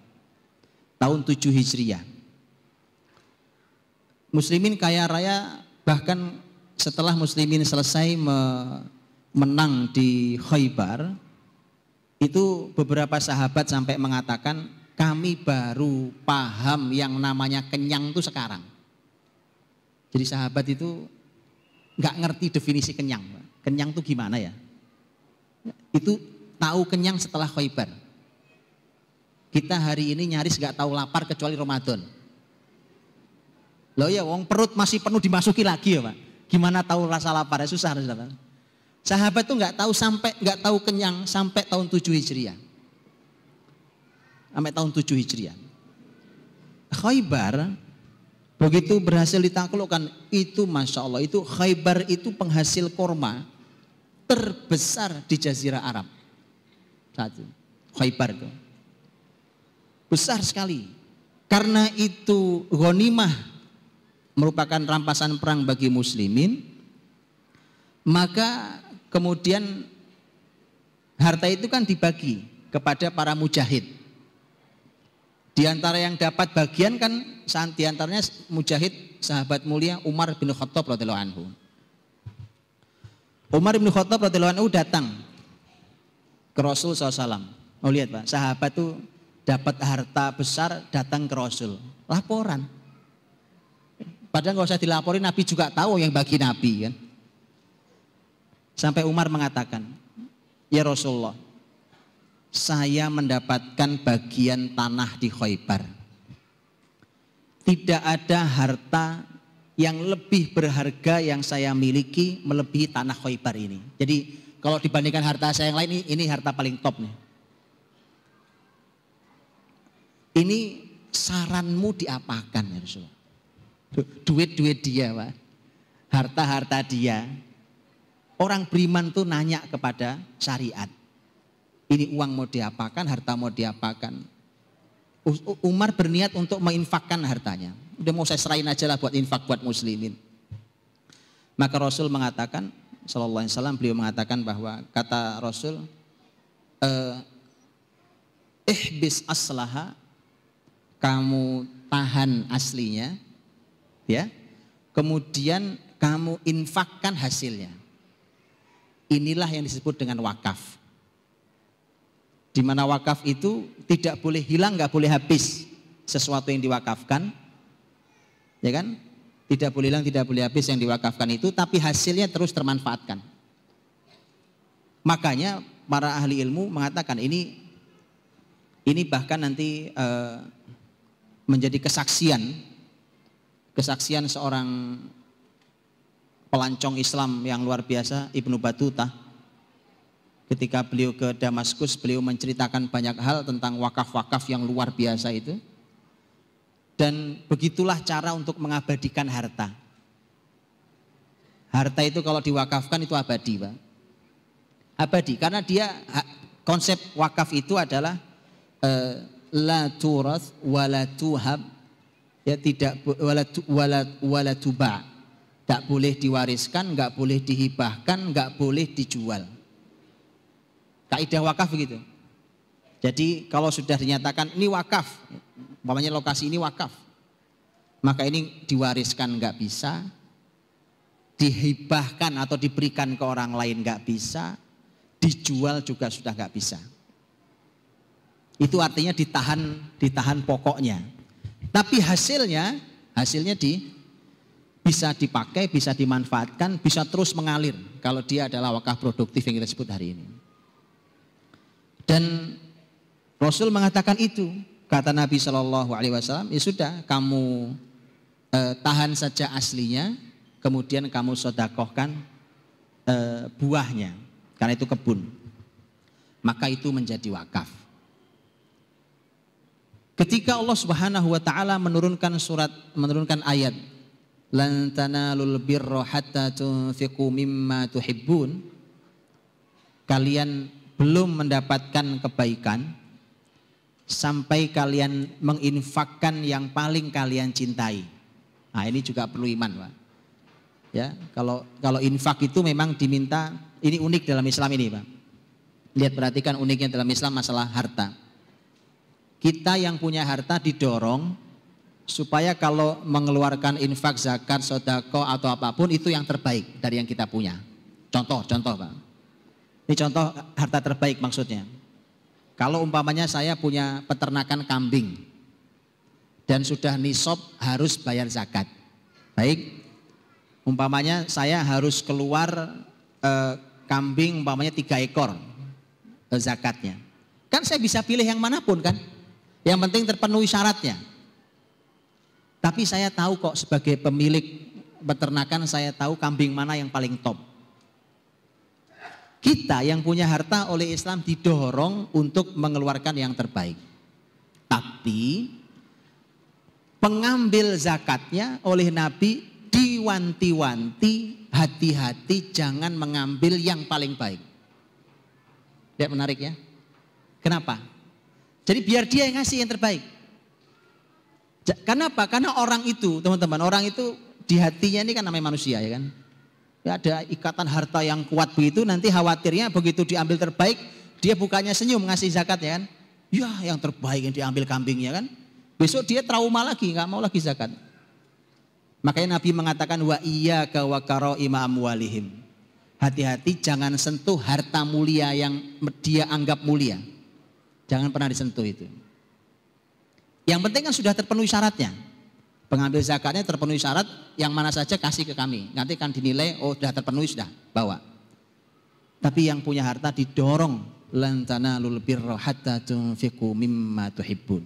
tahun 7 Hijriah. Muslimin kaya raya, bahkan setelah muslimin selesai menang di Khaybar, itu beberapa sahabat sampai mengatakan kami baru paham yang namanya kenyang itu sekarang. Jadi sahabat itu nggak ngerti definisi kenyang. Kenyang itu gimana ya? Itu tahu kenyang setelah Khaybar. Kita hari ini nyaris nggak tahu lapar kecuali Ramadan. Loh ya, wong perut masih penuh dimasuki lagi ya Pak. Gimana tahu rasa lapar? Susah Pak. Sahabat itu nggak tahu kenyang sampai tahun 7 Hijriah. Sampai tahun 7 Hijriah. Khaybar begitu berhasil ditaklukkan, itu Masya Allah, itu Khaybar itu penghasil korma terbesar di Jazirah Arab. Satu, Khaybar itu besar sekali. Karena itu ghanimah, merupakan rampasan perang bagi muslimin, maka kemudian harta itu kan dibagi kepada para mujahid. Di antara yang dapat bagian kan, di antaranya mujahid sahabat mulia Umar bin Khattab radhiyallahu anhu. Umar bin Khattab radhiyallahu anhu datang ke Rasul SAW. Oh lihat Pak, sahabat itu dapat harta besar datang ke Rasul, laporan. Padahal nggak usah dilaporin, Nabi juga tahu yang bagi Nabi kan. Sampai Umar mengatakan, ya Rasulullah, saya mendapatkan bagian tanah di Khaybar. Tidak ada harta yang lebih berharga yang saya miliki melebihi tanah Khaybar ini. Jadi kalau dibandingkan harta saya yang lain, ini harta paling top nih. Ini saranmu diapakan ya Rasulullah? Duit-duit dia Pak, harta-harta dia. Orang beriman tuh nanya kepada syariat. Ini uang mau diapakan, harta mau diapakan. Umar berniat untuk menginfakkan hartanya. Udah mau saya serahin aja lah buat infak buat muslimin. Maka Rasul mengatakan, sallallahu alaihi wasallam, beliau mengatakan bahwa, kata Rasul, ihbis aslaha, kamu tahan aslinya, ya. Kemudian kamu infakkan hasilnya. Inilah yang disebut dengan wakaf. Di mana wakaf itu tidak boleh hilang, nggak boleh habis sesuatu yang diwakafkan, ya kan? Tidak boleh hilang, tidak boleh habis yang diwakafkan itu, tapi hasilnya terus termanfaatkan. Makanya para ahli ilmu mengatakan ini bahkan nanti menjadi kesaksian seorang pelancong Islam yang luar biasa, Ibnu Battuta. Ketika beliau ke Damaskus, beliau menceritakan banyak hal tentang wakaf-wakaf yang luar biasa itu. Dan begitulah cara untuk mengabadikan harta. Harta itu kalau diwakafkan itu abadi Pak. Abadi, karena dia, konsep wakaf itu adalah la turath wala tuhab, ya, tidak wala tuba. Tak boleh diwariskan, nggak boleh dihibahkan, nggak boleh dijual. Kaidah wakaf begitu. Jadi kalau sudah dinyatakan ini wakaf, umpamanya lokasi ini wakaf, maka ini diwariskan nggak bisa, dihibahkan atau diberikan ke orang lain nggak bisa, dijual juga sudah nggak bisa. Itu artinya ditahan pokoknya. Tapi hasilnya bisa dipakai, bisa dimanfaatkan, bisa terus mengalir kalau dia adalah wakaf produktif yang kita sebut hari ini. Dan Rasul mengatakan itu, kata Nabi Shallallahu Alaihi Wasallam, ya sudah, kamu tahan saja aslinya, kemudian kamu sodakohkan buahnya, karena itu kebun, maka itu menjadi wakaf. Ketika Allah Subhanahu Wa Taala menurunkan ayat, lan tanalul birra hatta tunfiqu mimma tuhibbun, kalian belum mendapatkan kebaikan sampai kalian menginfakkan yang paling kalian cintai. Nah ini juga perlu iman Pak. Ya, kalau infak itu memang diminta, ini unik dalam Islam ini Pak. Lihat, perhatikan uniknya dalam Islam masalah harta. Kita yang punya harta didorong supaya kalau mengeluarkan infak, zakat, sedekah atau apapun itu yang terbaik dari yang kita punya. Contoh Pak. Ini contoh harta terbaik maksudnya. Kalau umpamanya saya punya peternakan kambing dan sudah nisab harus bayar zakat. Baik, umpamanya saya harus keluar kambing umpamanya 3 ekor zakatnya. Kan saya bisa pilih yang manapun kan. Yang penting terpenuhi syaratnya. Tapi saya tahu kok sebagai pemilik peternakan, saya tahu kambing mana yang paling top. Kita yang punya harta oleh Islam didorong untuk mengeluarkan yang terbaik. Tapi pengambil zakatnya oleh Nabi diwanti-wanti, hati-hati jangan mengambil yang paling baik. Lihat menarik ya. Kenapa? Jadi biar dia yang ngasih yang terbaik. Kenapa? Karena orang itu, teman-teman, orang itu di hatinya ini kan namanya manusia ya kan. Ya, ada ikatan harta yang kuat begitu, nanti khawatirnya begitu diambil terbaik, dia bukannya senyum ngasih zakat ya kan. Ya yang terbaik yang diambil kambingnya kan. Besok dia trauma lagi, nggak mau lagi zakat. Makanya Nabi mengatakan wa iyyaka wa karaima amwalihim. Hati-hati jangan sentuh harta mulia yang dia anggap mulia. Jangan pernah disentuh itu. Yang penting kan sudah terpenuhi syaratnya. Pengambil zakatnya terpenuhi syarat, yang mana saja kasih ke kami. Nanti kan dinilai, oh sudah terpenuhi, sudah bawa. Tapi yang punya harta didorong, lan tanalul birra hatta tunfiqu mimma tuhibbun.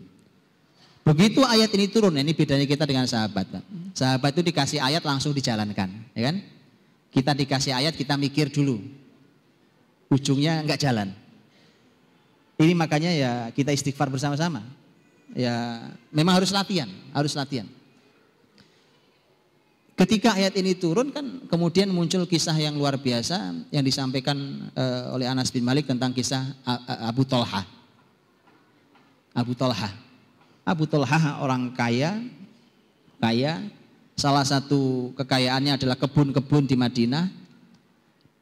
Begitu ayat ini turun, ini bedanya kita dengan sahabat. Sahabat itu dikasih ayat langsung dijalankan, ya kan? Kita dikasih ayat, kita mikir dulu. Ujungnya enggak jalan. Ini makanya ya kita istighfar bersama-sama. Ya memang harus latihan, harus latihan. Ketika ayat ini turun kan kemudian muncul kisah yang luar biasa yang disampaikan oleh Anas bin Malik tentang kisah Abu Thalhah. Abu Thalhah. Abu Thalhah orang kaya, salah satu kekayaannya adalah kebun-kebun di Madinah.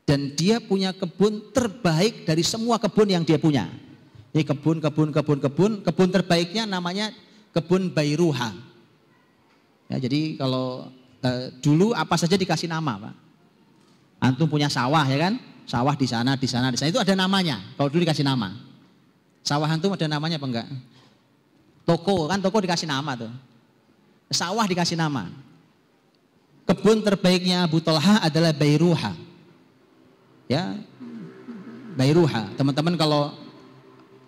Dan dia punya kebun terbaik dari semua kebun yang dia punya. Ini kebun terbaiknya namanya kebun Bairuha. Ya, jadi kalau dulu apa saja dikasih nama, Pak. Antum punya sawah ya kan? Sawah di sana itu ada namanya. Kalau dulu dikasih nama. Sawah antum ada namanya apa enggak? Toko kan, toko dikasih nama tuh. Sawah dikasih nama. Kebun terbaiknya Abu Thalhah adalah Bairuha. Ya. Bairuha. Teman-teman kalau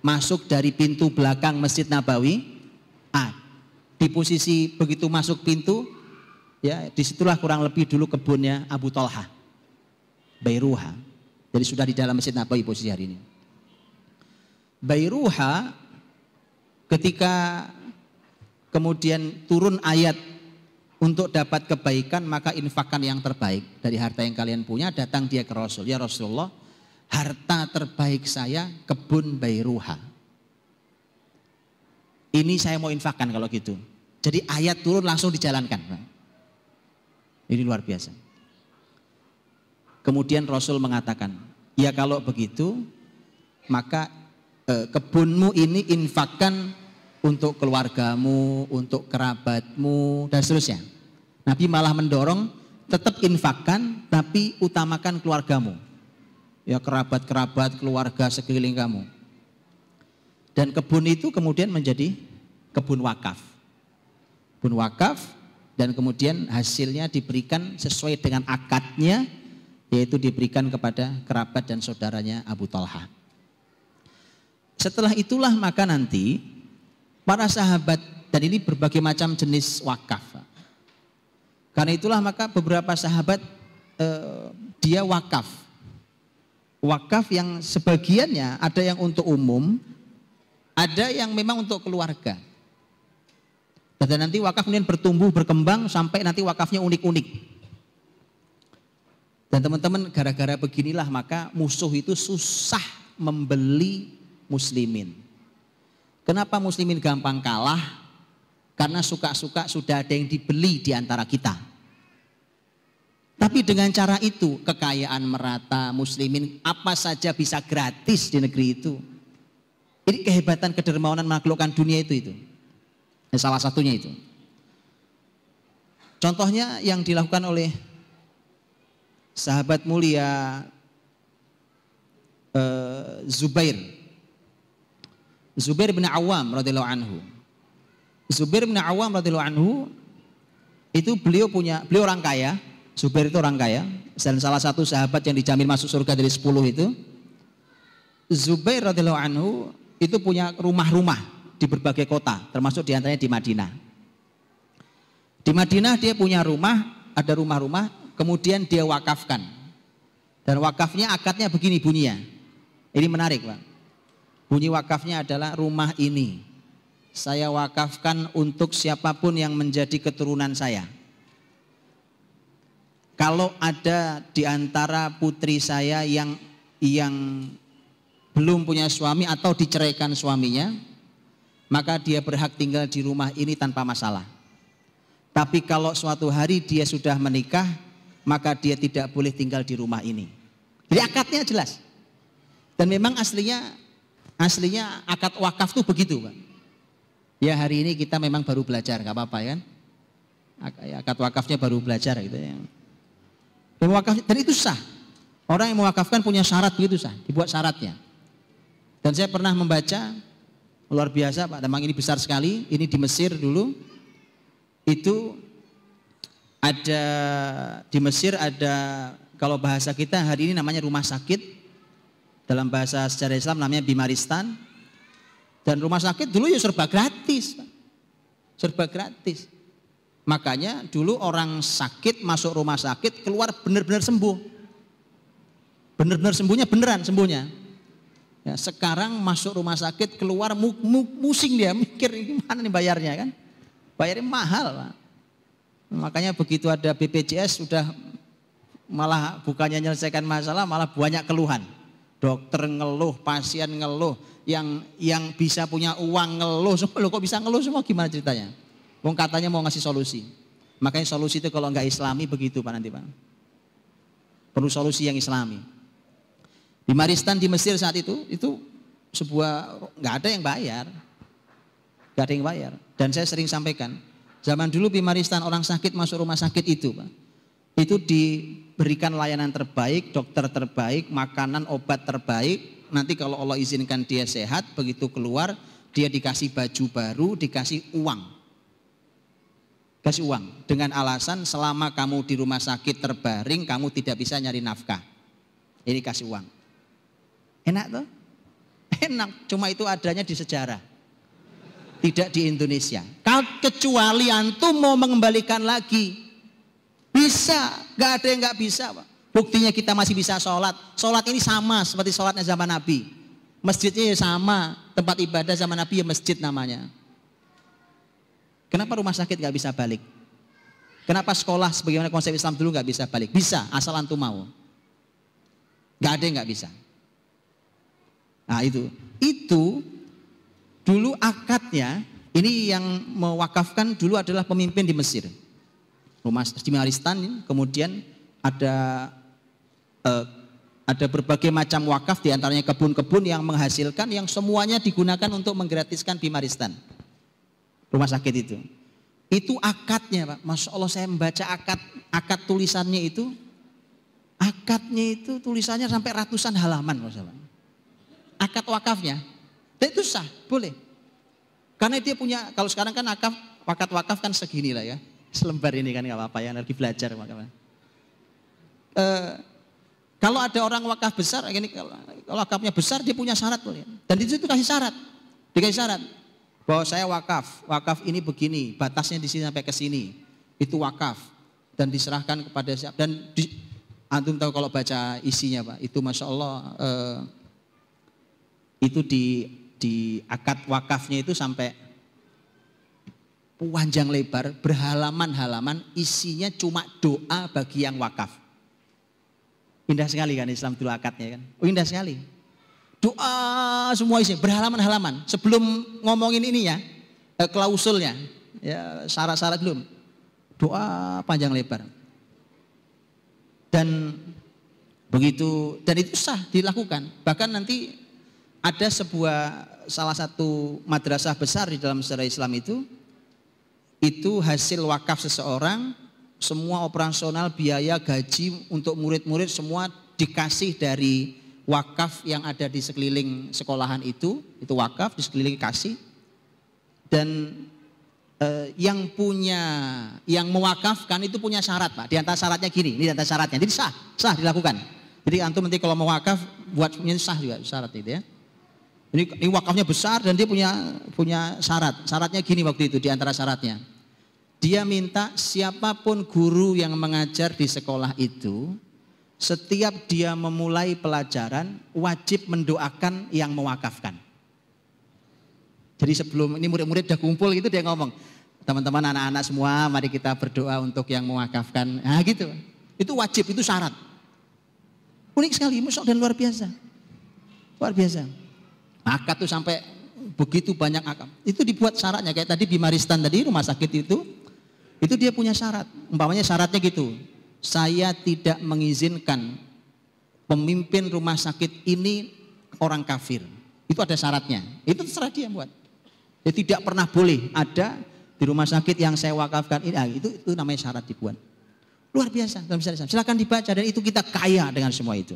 masuk dari pintu belakang Masjid Nabawi, di posisi begitu masuk pintu, ya disitulah kurang lebih dulu kebunnya Abu Thalhah, Bairuha. Jadi sudah di dalam Masjid Nabawi posisi hari ini. Bairuha ketika kemudian turun ayat untuk dapat kebaikan maka infakkan yang terbaik dari harta yang kalian punya, datang dia ke Rasul, ya Rasulullah, harta terbaik saya kebun Bairuha. Ini saya mau infakkan kalau gitu. Jadi ayat turun langsung dijalankan. Ini luar biasa. Kemudian Rasul mengatakan, ya kalau begitu maka kebunmu ini infakkan untuk keluargamu, untuk kerabatmu dan seterusnya. Nabi malah mendorong tetap infakkan tapi utamakan keluargamu. Ya kerabat-kerabat, keluarga sekeliling kamu. Dan kebun itu kemudian menjadi kebun wakaf. Kebun wakaf dan kemudian hasilnya diberikan sesuai dengan akadnya, yaitu diberikan kepada kerabat dan saudaranya Abu Thalhah. Setelah itulah maka nanti para sahabat, dan ini berbagai macam jenis wakaf. Karena itulah maka beberapa sahabat dia wakaf. Wakaf yang sebagiannya ada yang untuk umum, ada yang memang untuk keluarga. Dan nanti wakaf kemudian bertumbuh, berkembang sampai nanti wakafnya unik-unik. Dan teman-teman gara-gara beginilah maka musuh itu susah membeli muslimin. Kenapa muslimin gampang kalah? Karena suka-suka sudah ada yang dibeli di antara kita. Tapi dengan cara itu kekayaan merata, muslimin apa saja bisa gratis di negeri itu. Ini kehebatan kedermawanan menaklukkan dunia itu. Salah satunya itu. Contohnya yang dilakukan oleh sahabat mulia Zubair bin Awam radhiyallahu anhu. Zubair bin Awam radhiyallahu anhu itu beliau orang kaya. Zubair itu orang kaya dan salah satu sahabat yang dijamin masuk surga dari 10 itu. Zubair radhiyallahu anhu itu punya rumah-rumah di berbagai kota, termasuk diantaranya di Madinah. Di Madinah dia punya rumah, ada rumah-rumah, kemudian dia wakafkan. Dan wakafnya akadnya begini bunyinya. Ini menarik Pak. Bunyi wakafnya adalah rumah ini saya wakafkan untuk siapapun yang menjadi keturunan saya. Kalau ada di antara putri saya yang belum punya suami atau diceraikan suaminya, maka dia berhak tinggal di rumah ini tanpa masalah. Tapi kalau suatu hari dia sudah menikah, maka dia tidak boleh tinggal di rumah ini. Jadi akadnya jelas. Dan memang aslinya akad wakaf itu begitu Pak. Ya hari ini kita memang baru belajar, nggak apa-apa kan? Akad wakafnya baru belajar gitu ya. Dan itu sah. Orang yang mewakafkan punya syarat begitu sah, dibuat syaratnya. Dan saya pernah membaca luar biasa Pak, memang ini besar sekali. Ini di Mesir dulu. Itu ada di Mesir ada, kalau bahasa kita hari ini namanya rumah sakit. Dalam bahasa sejarah Islam namanya Bimaristan. Dan rumah sakit dulu ya serba gratis Pak. Serba gratis. Makanya dulu orang sakit masuk rumah sakit keluar benar-benar sembuh. Benar-benar sembuhnya beneran sembuhnya. Ya, sekarang masuk rumah sakit keluar musing dia, mikir gimana nih bayarnya kan. Bayarnya mahal Pak. Makanya begitu ada BPJS sudah malah bukannya menyelesaikan masalah malah banyak keluhan. Dokter ngeluh, pasien ngeluh, yang bisa punya uang ngeluh semua. Loh kok bisa ngeluh semua, gimana ceritanya? Wong katanya mau ngasih solusi. Makanya solusi itu kalau nggak islami begitu Pak nanti Pak. Perlu solusi yang islami. Di Maristan di Mesir saat itu sebuah nggak ada yang bayar. Nggak ada yang bayar. Dan saya sering sampaikan, zaman dulu di Maristan orang sakit masuk rumah sakit itu Pak. Itu diberikan layanan terbaik, dokter terbaik, makanan, obat terbaik. Nanti kalau Allah izinkan dia sehat, begitu keluar dia dikasih baju baru, dikasih uang. Kasih uang dengan alasan selama kamu di rumah sakit terbaring kamu tidak bisa nyari nafkah. Ini kasih uang. Enak tuh? Enak, cuma itu adanya di sejarah. Tidak di Indonesia. Kecuali antum mau mengembalikan lagi. Bisa, gak ada yang gak bisa Pak. Buktinya kita masih bisa sholat. Sholat ini sama seperti sholatnya zaman Nabi. Masjidnya ya sama, tempat ibadah zaman Nabi ya masjid namanya. Kenapa rumah sakit gak bisa balik? Kenapa sekolah sebagaimana konsep Islam dulu gak bisa balik? Bisa, asal antum mau. Gak ada yang gak bisa. Nah itu dulu akadnya, ini yang mewakafkan dulu adalah pemimpin di Mesir. Rumah di Maristan, kemudian ada berbagai macam wakaf, diantaranya kebun-kebun yang menghasilkan, yang semuanya digunakan untuk menggratiskan Bimaristan, rumah sakit itu. Itu akadnya Pak, Masya Allah saya membaca akad tulisannya itu, akadnya itu tulisannya sampai ratusan halaman Masya Allah. Akad wakafnya, dan itu sah, boleh. Karena dia punya, kalau sekarang kan akad wakaf kan segini lah ya. Selembar ini kan nggak apa-apa ya, lagi belajar makanya. Kalau ada orang wakaf besar, ini kalau wakafnya besar dia punya syarat boleh. Dan di situ dikasih syarat bahwa saya wakaf ini begini, batasnya di sini sampai ke sini, itu wakaf dan diserahkan kepada siapa. Dan antum tahu kalau baca isinya Pak, itu Masya Allah itu di akad wakafnya itu sampai panjang lebar, berhalaman-halaman, isinya cuma doa bagi yang wakaf. Indah sekali kan Islam dulu akadnya kan. Oh indah sekali. Doa semua isinya, berhalaman-halaman. Sebelum ngomongin ini ya, klausulnya, ya syarat-syarat belum. Doa panjang lebar. Dan begitu, dan itu sah dilakukan. Bahkan nanti ada salah satu madrasah besar di dalam sejarah Islam itu hasil wakaf seseorang, semua operasional, biaya, gaji untuk murid-murid semua dikasih dari wakaf yang ada di sekeliling sekolahan itu wakaf di sekeliling kasih. Dan yang mewakafkan itu punya syarat Pak. Di antara syaratnya gini, ini di antara syaratnya. Jadi sah dilakukan. Jadi antum nanti kalau mau wakaf buat sah juga syarat itu ya. Ini wakafnya besar dan dia punya syarat. Syaratnya gini waktu itu di antara syaratnya. Dia minta siapapun guru yang mengajar di sekolah itu, setiap dia memulai pelajaran wajib mendoakan yang mewakafkan. Jadi sebelum ini murid-murid udah kumpul gitu, dia ngomong, teman-teman anak-anak semua mari kita berdoa untuk yang mewakafkan. Nah gitu. Itu wajib, itu syarat. Unik sekali, masuk dan luar biasa. Luar biasa. Akad tuh sampai begitu banyak akad. Itu dibuat syaratnya kayak tadi Bimaristan tadi rumah sakit itu dia punya syarat. Umpamanya syaratnya gitu. Saya tidak mengizinkan pemimpin rumah sakit ini orang kafir. Itu ada syaratnya. Itu terserah dia buat. Dia tidak pernah boleh ada di rumah sakit yang saya wakafkan ini. Itu namanya syarat dibuat. Luar biasa. Silakan dibaca dan itu kita kaya dengan semua itu.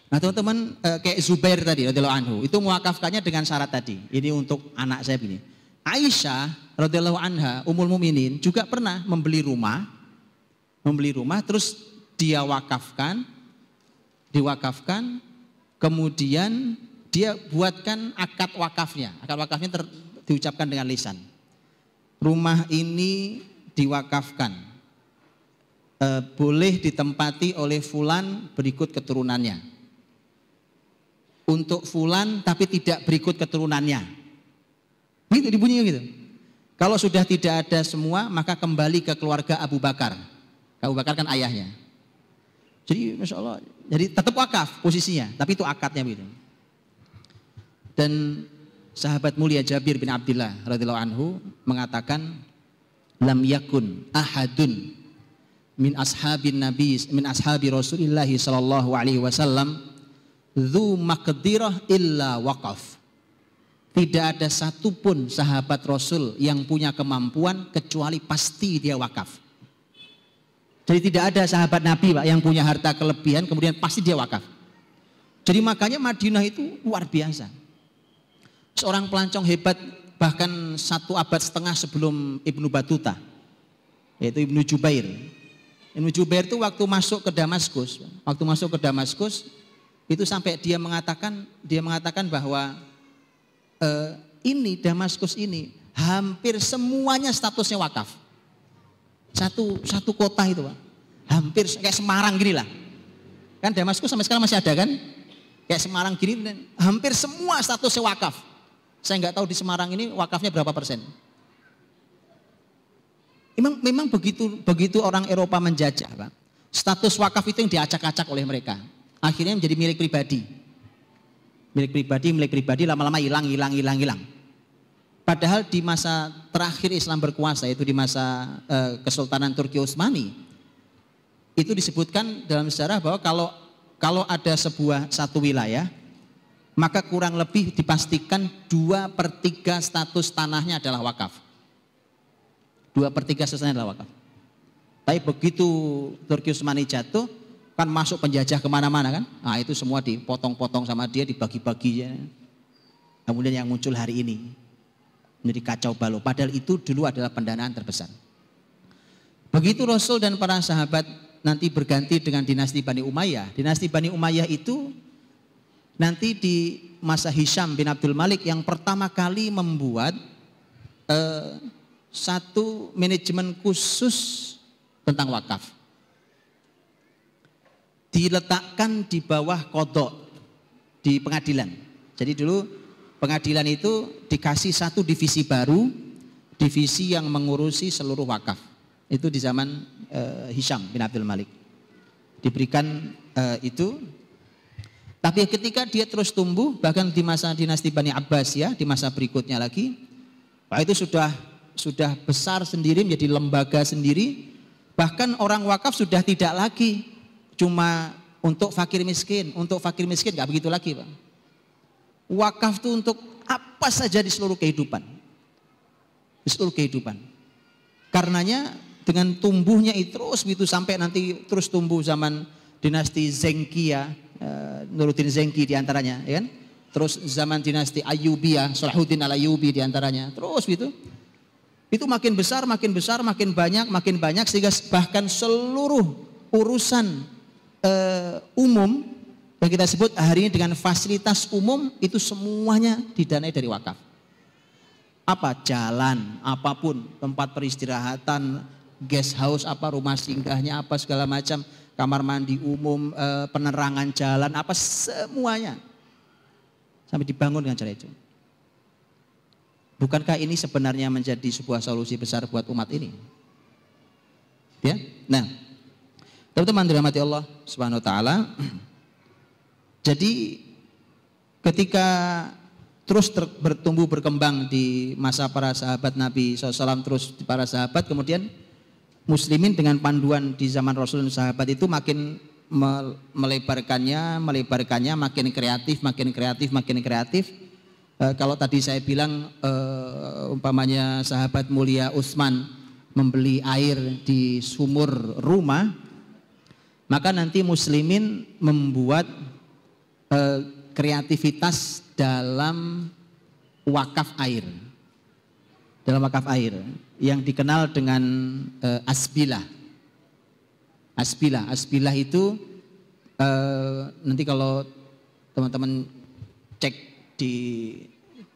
Nah teman-teman kayak Zubair tadi radhiyallahu anhu itu mewakafkannya dengan syarat tadi. Ini untuk anak saya begini. Aisyah radhiyallahu anha Ummul Mukminin juga pernah membeli rumah terus dia diwakafkan, kemudian dia buatkan akad wakafnya. Akad wakafnya diucapkan dengan lisan. Rumah ini diwakafkan, boleh ditempati oleh fulan berikut keturunannya. Untuk fulan tapi tidak berikut keturunannya. Gitu dibunyikan gitu. Kalau sudah tidak ada semua maka kembali ke keluarga Abu Bakar. Abu Bakar kan ayahnya. Jadi Masya Allah, jadi tetap wakaf posisinya, tapi itu akadnya gitu. Dan sahabat mulia Jabir bin Abdullah radhiyallahu anhu mengatakan, lam yakun ahadun min ashabi Rasulillah sallallahu alaihi wasallam dzu maqdirah illa waqaf. Tidak ada satupun sahabat Rasul yang punya kemampuan kecuali pasti dia wakaf. Jadi tidak ada sahabat Nabi Pak yang punya harta kelebihan kemudian pasti dia wakaf. Jadi makanya Madinah itu luar biasa. Seorang pelancong hebat bahkan 1 abad setengah sebelum Ibnu Battuta, yaitu Ibnu Jubair. Ibnu Jubair itu waktu masuk ke Damaskus itu sampai dia mengatakan bahwa ini Damaskus ini hampir semuanya statusnya wakaf. Satu kota itu Pak, hampir kayak Semarang gini lah. Kan Damaskus sampai sekarang masih ada kan? Kayak Semarang gini, hampir semua statusnya wakaf. Saya nggak tahu di Semarang ini wakafnya berapa persen. Memang begitu orang Eropa menjajah Pak. Status wakaf itu yang diacak-acak oleh mereka. Akhirnya menjadi milik pribadi, lama-lama hilang. Padahal di masa terakhir Islam berkuasa, yaitu di masa Kesultanan Turki Utsmani, itu disebutkan dalam sejarah bahwa kalau ada satu wilayah, maka kurang lebih dipastikan 2/3 status tanahnya adalah wakaf. 2/3 status tanahnya adalah wakaf. Tapi begitu Turki Utsmani jatuh, kan masuk penjajah kemana-mana kan, nah itu semua dipotong-potong sama dia, dibagi-bagi. Kemudian yang muncul hari ini menjadi kacau balau, padahal itu dulu adalah pendanaan terbesar. Begitu Rasul dan para sahabat nanti berganti dengan dinasti Bani Umayyah. Dinasti Bani Umayyah itu nanti di masa Hisham bin Abdul Malik yang pertama kali membuat satu manajemen khusus tentang wakaf. Diletakkan di bawah qadha di pengadilan. Jadi dulu pengadilan itu dikasih satu divisi baru, divisi yang mengurusi seluruh wakaf. Itu di zaman Hisham bin Abdul Malik diberikan itu. Tapi ketika dia terus tumbuh, bahkan di masa dinasti Bani Abbasiyah, di masa berikutnya lagi, itu sudah besar sendiri, menjadi lembaga sendiri. Bahkan orang wakaf sudah tidak lagi cuma untuk fakir miskin nggak begitu lagi Pak. Wakaf itu untuk apa saja di seluruh kehidupan. Karenanya dengan tumbuhnya itu terus begitu sampai nanti terus tumbuh zaman dinasti Zengkia, Nuruddin Zengki diantaranya, ya kan? Terus zaman dinasti Ayyubiyah, Salahuddin Al-Ayyubi diantaranya, terus gitu. Itu makin besar, makin banyak sehingga bahkan seluruh urusan umum yang kita sebut hari ini dengan fasilitas umum itu semuanya didanai dari wakaf. apa jalan, apapun, tempat peristirahatan, guest house, apa rumah singgahnya, apa segala macam, kamar mandi umum, penerangan jalan, apa semuanya sampai dibangun dengan cara itu. Bukankah ini sebenarnya menjadi sebuah solusi besar buat umat ini? Ya, nah, teman-teman dirahmati Allah Subhanahu Wa Taala. Jadi ketika terus bertumbuh berkembang di masa para sahabat Nabi SAW, terus para sahabat, kemudian muslimin dengan panduan di zaman Rasul dan sahabat itu makin melebarkannya, makin kreatif. Kalau tadi saya bilang umpamanya sahabat mulia Utsman membeli air di sumur rumah, maka nanti muslimin membuat kreativitas dalam wakaf air. Dalam wakaf air yang dikenal dengan asbilah. Asbilah itu nanti kalau teman-teman cek di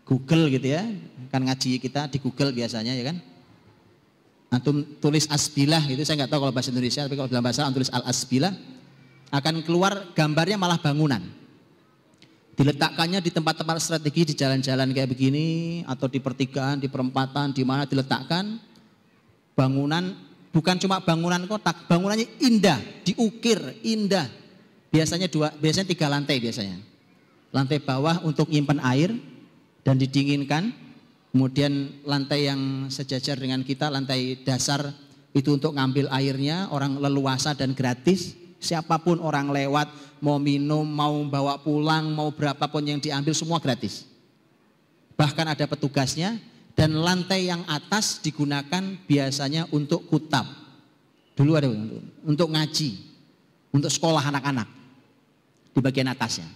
Google gitu ya, kan ngaji kita di Google biasanya ya kan. Antum tulis asbilah itu, saya nggak tahu kalau bahasa Indonesia, tapi kalau dalam bahasa Arab tulis al asbilah, akan keluar gambarnya malah bangunan. Diletakkannya di tempat-tempat strategi, di jalan-jalan kayak begini, atau di pertigaan, di perempatan, di mana diletakkan bangunan. Bukan cuma bangunan kotak, bangunannya indah, diukir indah. Biasanya 3 lantai biasanya. Lantai bawah untuk nyimpan air dan didinginkan. Kemudian lantai yang sejajar dengan kita, lantai dasar itu untuk ngambil airnya, orang leluasa dan gratis. Siapapun orang lewat, mau minum, mau bawa pulang, mau berapapun yang diambil semua gratis. Bahkan ada petugasnya. Dan lantai yang atas digunakan biasanya untuk kutab. Dulu ada untuk ngaji, untuk sekolah anak-anak di bagian atasnya.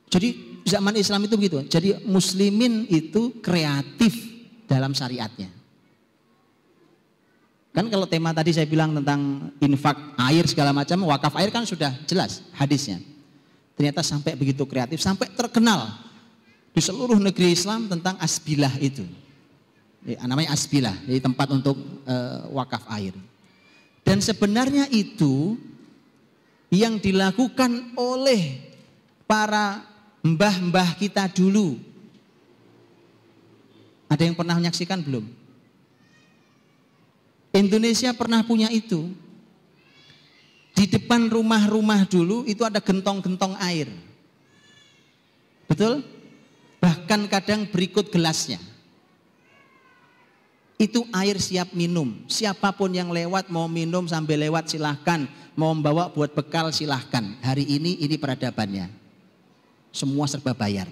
Jadi zaman Islam itu begitu. Jadi muslimin itu kreatif dalam syariatnya. Kan kalau tema tadi saya bilang tentang infak air segala macam, wakaf air kan sudah jelas hadisnya. Ternyata sampai begitu kreatif, sampai terkenal di seluruh negeri Islam tentang asbilah itu. Namanya asbilah, jadi tempat untuk wakaf air. Dan sebenarnya itu yang dilakukan oleh para mbah-mbah kita dulu. Ada yang pernah menyaksikan belum? Indonesia pernah punya itu. Di depan rumah-rumah dulu itu ada gentong-gentong air. Betul? Bahkan kadang berikut gelasnya. Itu air siap minum. Siapapun yang lewat mau minum sambil lewat silahkan. Mau membawa buat bekal silahkan. Hari ini peradabannya. Semua serba bayar.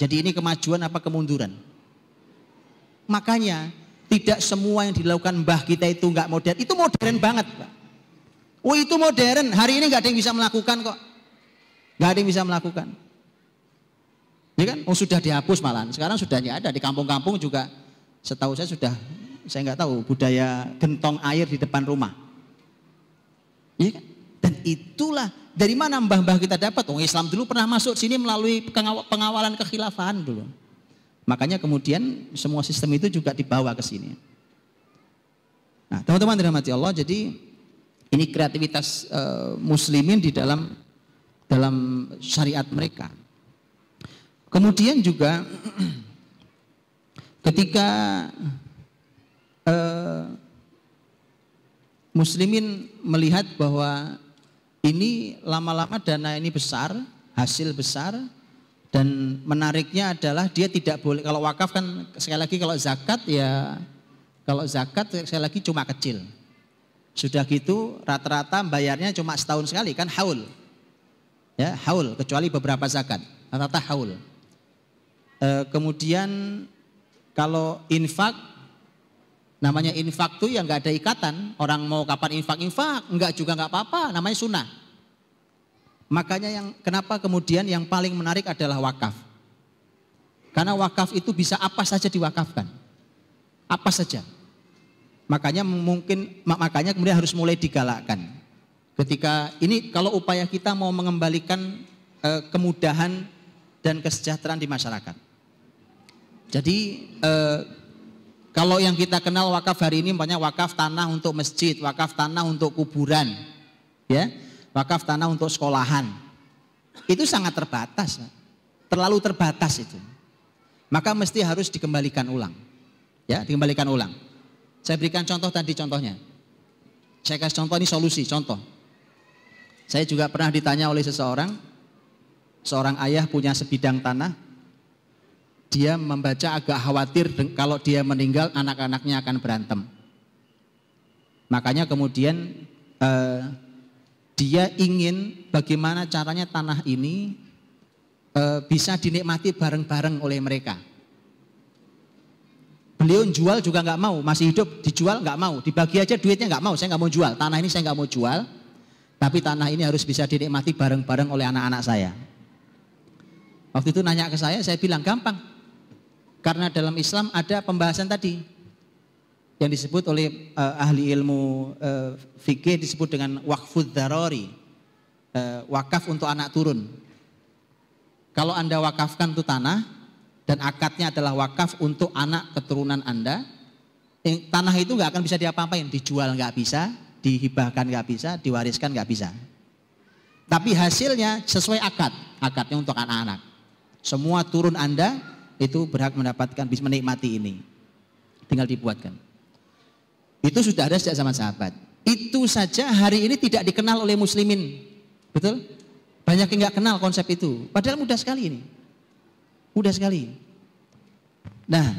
Jadi ini kemajuan apa kemunduran? Makanya tidak semua yang dilakukan mbah kita itu enggak modern. Itu modern banget, Pak. Oh itu modern. Hari ini enggak ada yang bisa melakukan kok. Enggak ada yang bisa melakukan. Ya kan? Oh sudah dihapus malahan. Sekarang sudah tidak ada. Di kampung-kampung juga setahu saya sudah, saya enggak tahu budaya gentong air di depan rumah. Ya kan? Dan itulah dari mana mbah-mbah kita dapat? Oh Islam dulu pernah masuk sini melalui pengawalan kekhilafahan dulu. Makanya kemudian semua sistem itu juga dibawa ke sini. Nah, teman-teman dirahmati Allah, jadi ini kreativitas muslimin di dalam syariat mereka. Kemudian juga ketika muslimin melihat bahwa ini lama-lama dana ini besar, hasil besar. Dan menariknya adalah dia tidak boleh, kalau wakaf kan sekali lagi kalau zakat ya, kalau zakat sekali lagi cuma kecil. Sudah gitu rata-rata bayarnya cuma setahun sekali kan haul. Ya, haul kecuali beberapa zakat, rata-rata haul. Kemudian kalau infak, namanya infak tuh ya nggak ada ikatan, orang mau kapan infak, enggak juga nggak apa-apa, namanya sunnah. Makanya kenapa kemudian yang paling menarik adalah wakaf. Karena wakaf itu bisa apa saja diwakafkan. Apa saja. Makanya kemudian harus mulai digalakkan. Ketika ini kalau upaya kita mau mengembalikan kemudahan dan kesejahteraan di masyarakat. Jadi kalau yang kita kenal wakaf hari ini banyak wakaf tanah untuk masjid, wakaf tanah untuk kuburan, ya, wakaf tanah untuk sekolahan. Itu sangat terbatas, terlalu terbatas itu. Maka mesti harus dikembalikan ulang, ya, dikembalikan ulang. Saya berikan contoh tadi contohnya. Saya kasih contoh ini solusi, contoh. Saya juga pernah ditanya oleh seorang ayah punya sebidang tanah. Dia membaca agak khawatir kalau dia meninggal anak-anaknya akan berantem. Makanya kemudian dia ingin bagaimana caranya tanah ini bisa dinikmati bareng-bareng oleh mereka. Beliau jual juga nggak mau, masih hidup dijual nggak mau, dibagi aja duitnya nggak mau, saya nggak mau jual, tanah ini saya nggak mau jual, tapi tanah ini harus bisa dinikmati bareng-bareng oleh anak-anak saya. Waktu itu nanya ke saya bilang gampang. Karena dalam Islam ada pembahasan tadi yang disebut oleh ahli ilmu fikih disebut dengan waqfud darari, wakaf untuk anak turun. Kalau Anda wakafkan itu tanah dan akadnya adalah wakaf untuk anak keturunan Anda, tanah itu nggak akan bisa diapa-apain, dijual nggak bisa, dihibahkan nggak bisa, diwariskan nggak bisa. Tapi hasilnya sesuai akadnya untuk anak-anak. Semua turun Anda itu berhak mendapatkan, bisa menikmati ini. Tinggal dibuatkan. Itu sudah ada sejak zaman sahabat. Itu saja hari ini tidak dikenal oleh muslimin. Betul? Banyak yang nggak kenal konsep itu. Padahal mudah sekali ini. Mudah sekali. Nah,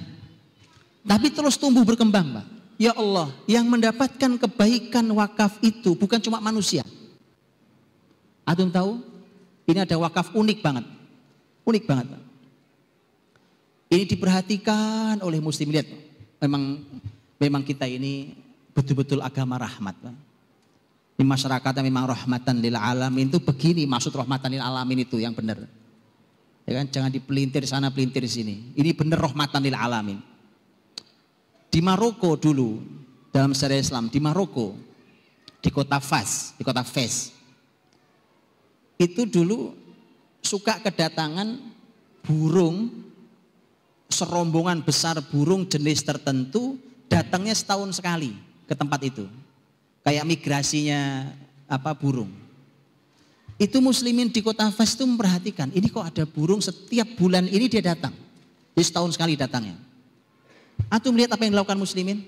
tapi terus tumbuh berkembang, Pak. Ya Allah, yang mendapatkan kebaikan wakaf itu bukan cuma manusia. Antum tahu? Ini ada wakaf unik banget. Unik banget, Pak. Ini diperhatikan oleh muslim. Lihat, memang kita ini betul-betul agama rahmat. Di masyarakatnya memang rahmatan lil alamin, itu begini maksud rahmatan lil alamin itu yang benar. Ya kan, jangan dipelintir sana pelintir sini. Ini benar rahmatan lil alamin. Di Maroko dulu dalam syariat Islam, di Maroko, di kota Fas, itu dulu suka kedatangan burung, serombongan besar burung jenis tertentu datangnya setahun sekali ke tempat itu, kayak migrasinya burung. Itu muslimin di kota Fas itu memperhatikan, ini kok ada burung setiap bulan ini dia datang, jadi setahun sekali datangnya. Antum melihat apa yang dilakukan muslimin?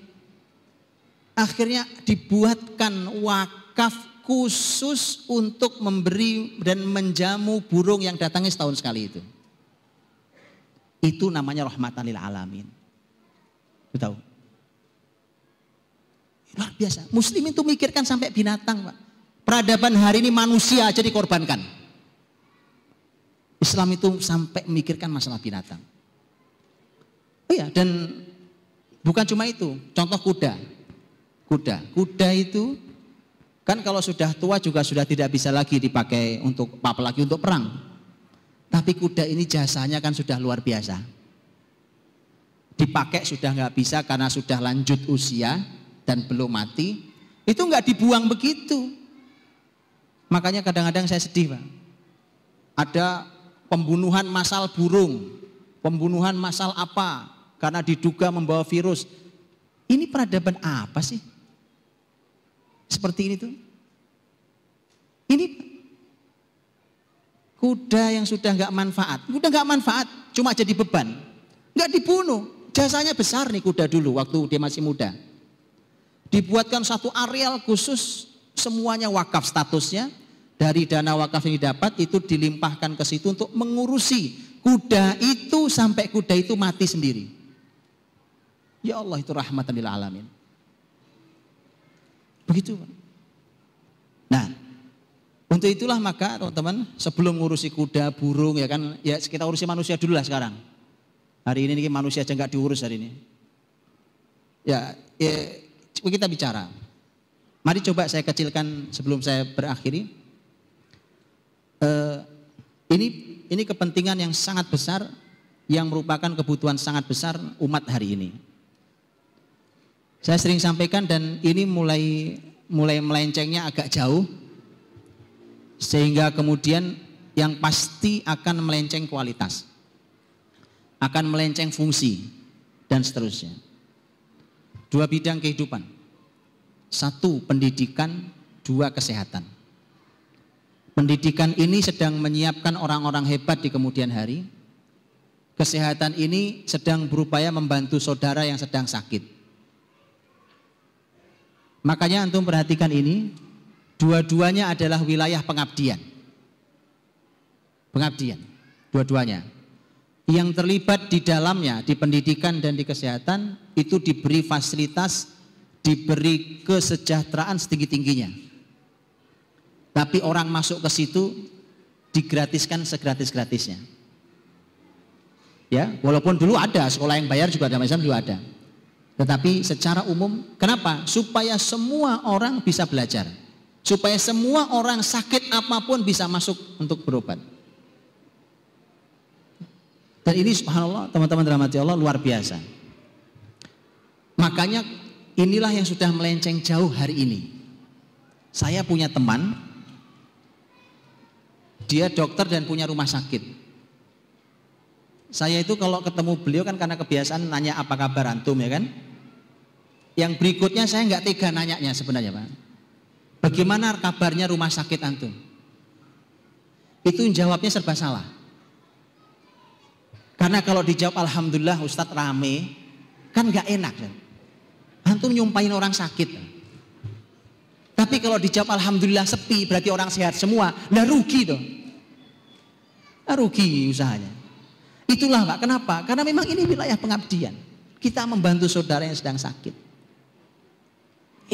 Akhirnya dibuatkan wakaf khusus untuk memberi dan menjamu burung yang datangnya setahun sekali itu. Itu namanya rahmatan lil alamin. Tahu? Luar biasa. Muslimin itu mikirkan sampai binatang, Pak. Peradaban hari ini manusia aja dikorbankan. Islam itu sampai memikirkan masalah binatang. Oh iya, dan bukan cuma itu. Contoh kuda. Kuda itu kan kalau sudah tua juga sudah tidak bisa lagi dipakai untuk apalagi untuk perang. Tapi kuda ini jasanya kan sudah luar biasa. Dipakai sudah nggak bisa karena sudah lanjut usia dan belum mati. Itu nggak dibuang begitu. Makanya kadang-kadang saya sedih, Pak. Ada pembunuhan massal burung, pembunuhan massal apa karena diduga membawa virus. Ini peradaban apa sih? Seperti ini tuh. Ini kuda yang sudah nggak manfaat, cuma jadi beban, nggak dibunuh. Jasanya besar nih kuda dulu waktu dia masih muda. Dibuatkan satu areal khusus, semuanya wakaf statusnya. Dari dana wakaf yang didapat itu dilimpahkan ke situ untuk mengurusi kuda itu sampai kuda itu mati sendiri. Ya Allah, itu rahmatan lil alamin. Begitu. Nah, untuk itulah maka teman-teman sebelum ngurusi kuda, burung ya kan, ya kita urusi manusia dulu lah sekarang. Hari ini manusia aja nggak diurus hari ini. Ya, kita bicara. Mari coba saya kecilkan sebelum saya berakhiri. Ini kepentingan yang sangat besar yang merupakan kebutuhan sangat besar umat hari ini. Saya sering sampaikan dan ini mulai melencengnya agak jauh. Sehingga kemudian yang pasti akan melenceng kualitas. akan melenceng fungsi, dan seterusnya. Dua bidang kehidupan. Satu pendidikan, dua kesehatan. Pendidikan ini sedang menyiapkan orang-orang hebat di kemudian hari. Kesehatan ini sedang berupaya membantu saudara yang sedang sakit. Makanya antum perhatikan ini, dua-duanya adalah wilayah pengabdian. Pengabdian, dua-duanya. Yang terlibat di dalamnya, di pendidikan dan di kesehatan, itu diberi fasilitas, diberi kesejahteraan setinggi-tingginya. Tapi orang masuk ke situ digratiskan segratis-gratisnya. Ya, walaupun dulu ada sekolah yang bayar juga dalam Islam juga ada. Tetapi secara umum, kenapa? Supaya semua orang bisa belajar. Supaya semua orang sakit apapun bisa masuk untuk berobat. Dan ini subhanallah teman-teman rahmati Allah luar biasa. Makanya inilah yang sudah melenceng jauh hari ini. Saya punya teman, dia dokter dan punya rumah sakit. Saya itu kalau ketemu beliau kan karena kebiasaan nanya apa kabar antum ya kan. Yang berikutnya saya nggak tega nanyanya sebenarnya Pak. Bagaimana kabarnya rumah sakit antum? Itu jawabnya serba salah. Karena kalau dijawab alhamdulillah Ustadz rame, kan gak enak kan? Antum nyumpahin orang sakit. Tapi kalau dijawab alhamdulillah sepi, berarti orang sehat semua, lah rugi dong. Lah rugi usahanya. Itulah Pak, kenapa? Karena memang ini wilayah pengabdian. Kita membantu saudara yang sedang sakit.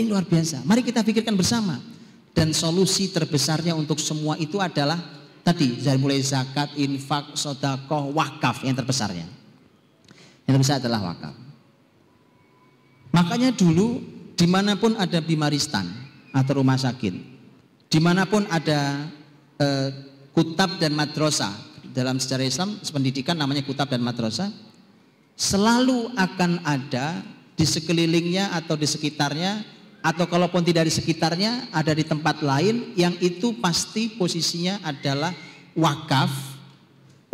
Ini luar biasa. Mari kita pikirkan bersama. Dan solusi terbesarnya untuk semua itu adalah tadi dari mulai zakat, infak, sedekah, wakaf yang terbesarnya. Yang terbesar adalah wakaf. Makanya dulu dimanapun ada bimaristan atau rumah sakit, dimanapun ada kutab dan madrasah, dalam sejarah Islam pendidikan namanya kutab dan madrasah, selalu akan ada di sekelilingnya atau di sekitarnya, atau kalaupun tidak di sekitarnya, ada di tempat lain yang itu pasti posisinya adalah wakaf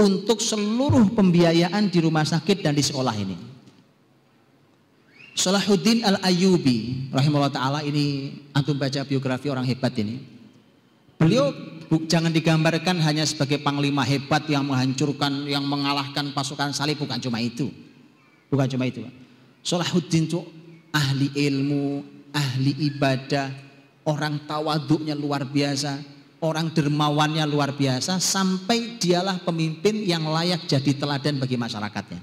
untuk seluruh pembiayaan di rumah sakit dan di sekolah ini. Salahuddin Al-Ayyubi rahimahullah ta'ala, ini antum baca biografi orang hebat ini. Beliau jangan digambarkan hanya sebagai panglima hebat yang menghancurkan, yang mengalahkan pasukan salib, bukan cuma itu. Bukan cuma itu. Salahuddin itu ahli ilmu, ahli ibadah, orang tawaduknya luar biasa, orang dermawannya luar biasa, sampai dialah pemimpin yang layak jadi teladan bagi masyarakatnya.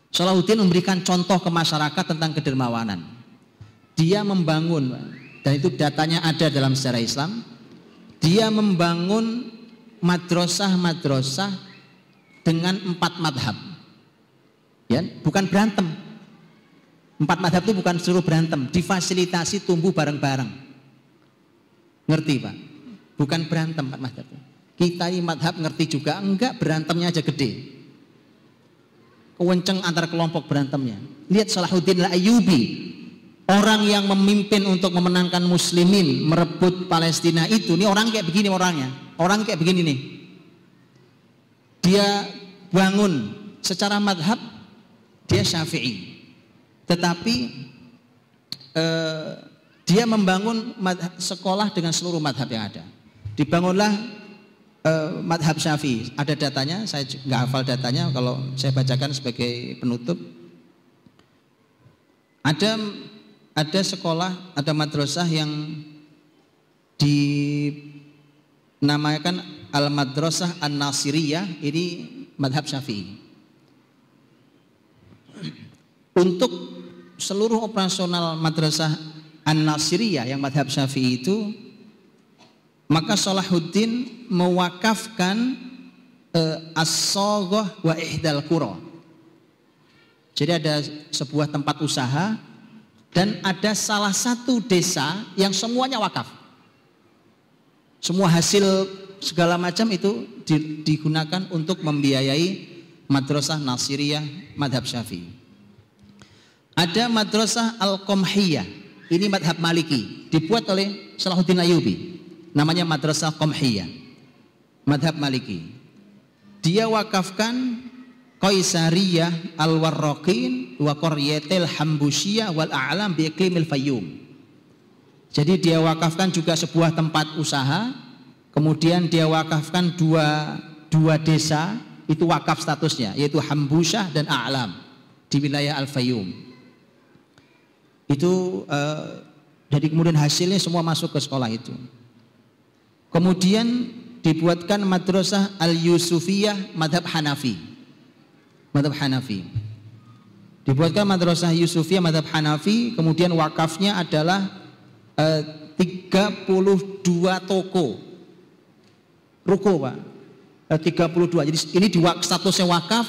Salahuddin memberikan contoh ke masyarakat tentang kedermawanan. Dia membangun, dan itu datanya ada dalam sejarah Islam, dia membangun madrasah-madrasah dengan 4 madhab. Ya, bukan berantem. 4 madhab itu bukan suruh berantem, difasilitasi tumbuh bareng-bareng. Ngerti Pak? Bukan berantem 4 madhab. Kita ini madhab ngerti juga, enggak, berantemnya aja gede. Kewenceng antar kelompok berantemnya. Lihat Salahuddin Al-Ayyubi, orang yang memimpin untuk memenangkan muslimin merebut Palestina itu, ini orang kayak begini orangnya, orang kayak begini nih. Dia bangun secara madhab, dia Syafi'i, tetapi dia membangun sekolah dengan seluruh madhab yang ada. Dibangunlah madhab Syafi'i, ada datanya, saya nggak hafal datanya, kalau saya bacakan sebagai penutup. Ada sekolah, ada madrasah yang dinamakan Al-Madrasah An-Nasiriyah, ini madhab Syafi'i. Untuk seluruh operasional madrasah An-Nasiriyah yang madhab Syafi'i itu, maka Salahuddin mewakafkan As-Saghah wa Ihdal Qura. Jadi ada sebuah tempat usaha dan ada salah satu desa yang semuanya wakaf. Semua hasil segala macam itu digunakan untuk membiayai madrasah Nasiriyah madhab Syafi'i. Ada madrasah Al-Qomhiyah, ini madhab Maliki, dibuat oleh Salahuddin Ayyubi. Namanya Madrasah Qomhiyah, madhab Maliki. Dia wakafkan Qaisariyah al-Warraqin wa Qaryatil Hambusyah wal A'lam bi Iqlimil Fayyum. Jadi dia wakafkan juga sebuah tempat usaha, kemudian dia wakafkan dua desa, itu wakaf statusnya, yaitu Hambusyah dan A'lam di wilayah Al-Fayyum. Itu jadi kemudian hasilnya semua masuk ke sekolah itu. Kemudian dibuatkan madrasah Al-Yusufiyah madhab Hanafi. Madhab Hanafi. Dibuatkan madrasah Yusufiyah madhab Hanafi, kemudian wakafnya adalah 32 toko. Ruko, Pak. 32. Jadi ini statusnya wakaf.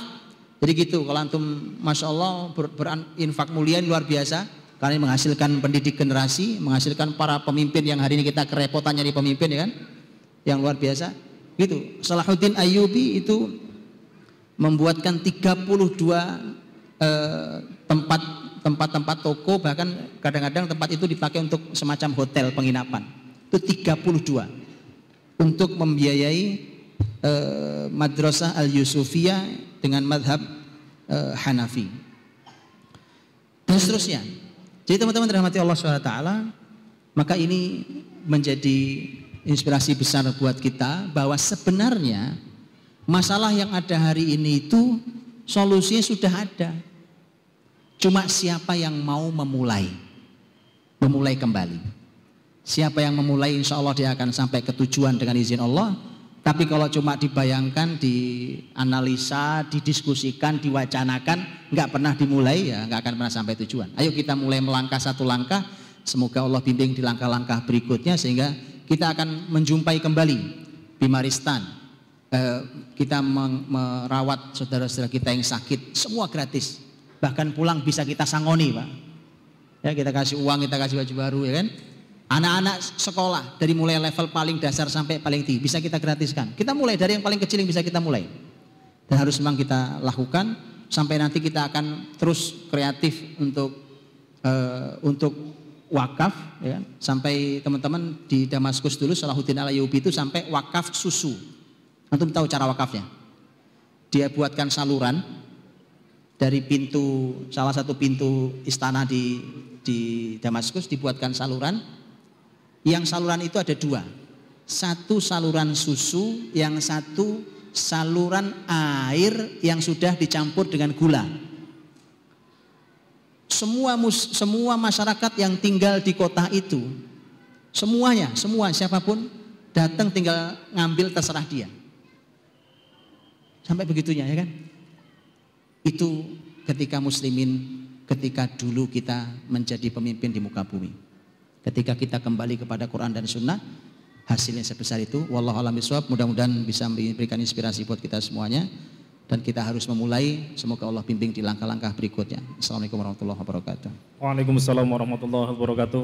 Jadi gitu, kalau antum Masya Allah berinfak mulia luar biasa, karena ini menghasilkan pendidik generasi, menghasilkan para pemimpin yang hari ini kita kerepotan nyari pemimpin, ya kan, yang luar biasa gitu. Salahuddin Ayyubi itu membuatkan 32 tempat toko, bahkan kadang-kadang tempat itu dipakai untuk semacam hotel penginapan. Itu 32 untuk membiayai madrasah Al-Yusufiyah dengan madhab Hanafi dan seterusnya. Jadi teman-teman dirahmati Allah SWT, maka ini menjadi inspirasi besar buat kita bahwa sebenarnya masalah yang ada hari ini itu solusinya sudah ada. Cuma siapa yang mau memulai kembali. Siapa yang memulai, insya Allah dia akan sampai ke tujuan dengan izin Allah. Tapi kalau cuma dibayangkan, dianalisa, didiskusikan, diwacanakan, nggak pernah dimulai, ya nggak akan pernah sampai tujuan. Ayo kita mulai melangkah satu langkah. Semoga Allah bimbing di langkah-langkah berikutnya sehingga kita akan menjumpai kembali Bimaristan. Kita merawat saudara-saudara kita yang sakit, semua gratis. Bahkan pulang bisa kita sangoni, Pak. Ya, kita kasih uang, kita kasih baju baru, ya kan? Anak-anak sekolah dari mulai level paling dasar sampai paling tinggi bisa kita gratiskan. Kita mulai dari yang paling kecil yang bisa kita mulai. Dan harus memang kita lakukan sampai nanti kita akan terus kreatif untuk wakaf, ya kan? Sampai teman-teman di Damaskus dulu Salahuddin Al-Ayyubi itu sampai wakaf susu. Antum tahu cara wakafnya? Dia buatkan saluran dari salah satu pintu istana di Damaskus, dibuatkan saluran. Yang saluran itu ada dua, satu saluran susu, yang satu saluran air yang sudah dicampur dengan gula. Semua masyarakat yang tinggal di kota itu, semua siapapun datang tinggal ngambil terserah dia. Sampai begitunya, ya kan? Itu ketika muslimin, ketika dulu kita menjadi pemimpin di muka bumi. Ketika kita kembali kepada Quran dan Sunnah, hasilnya sebesar itu. Wallahu a'lam bishawab. Mudah-mudahan bisa memberikan inspirasi buat kita semuanya. Dan kita harus memulai. Semoga Allah bimbing di langkah-langkah berikutnya. Assalamualaikum warahmatullahi wabarakatuh. Waalaikumsalam warahmatullahi wabarakatuh.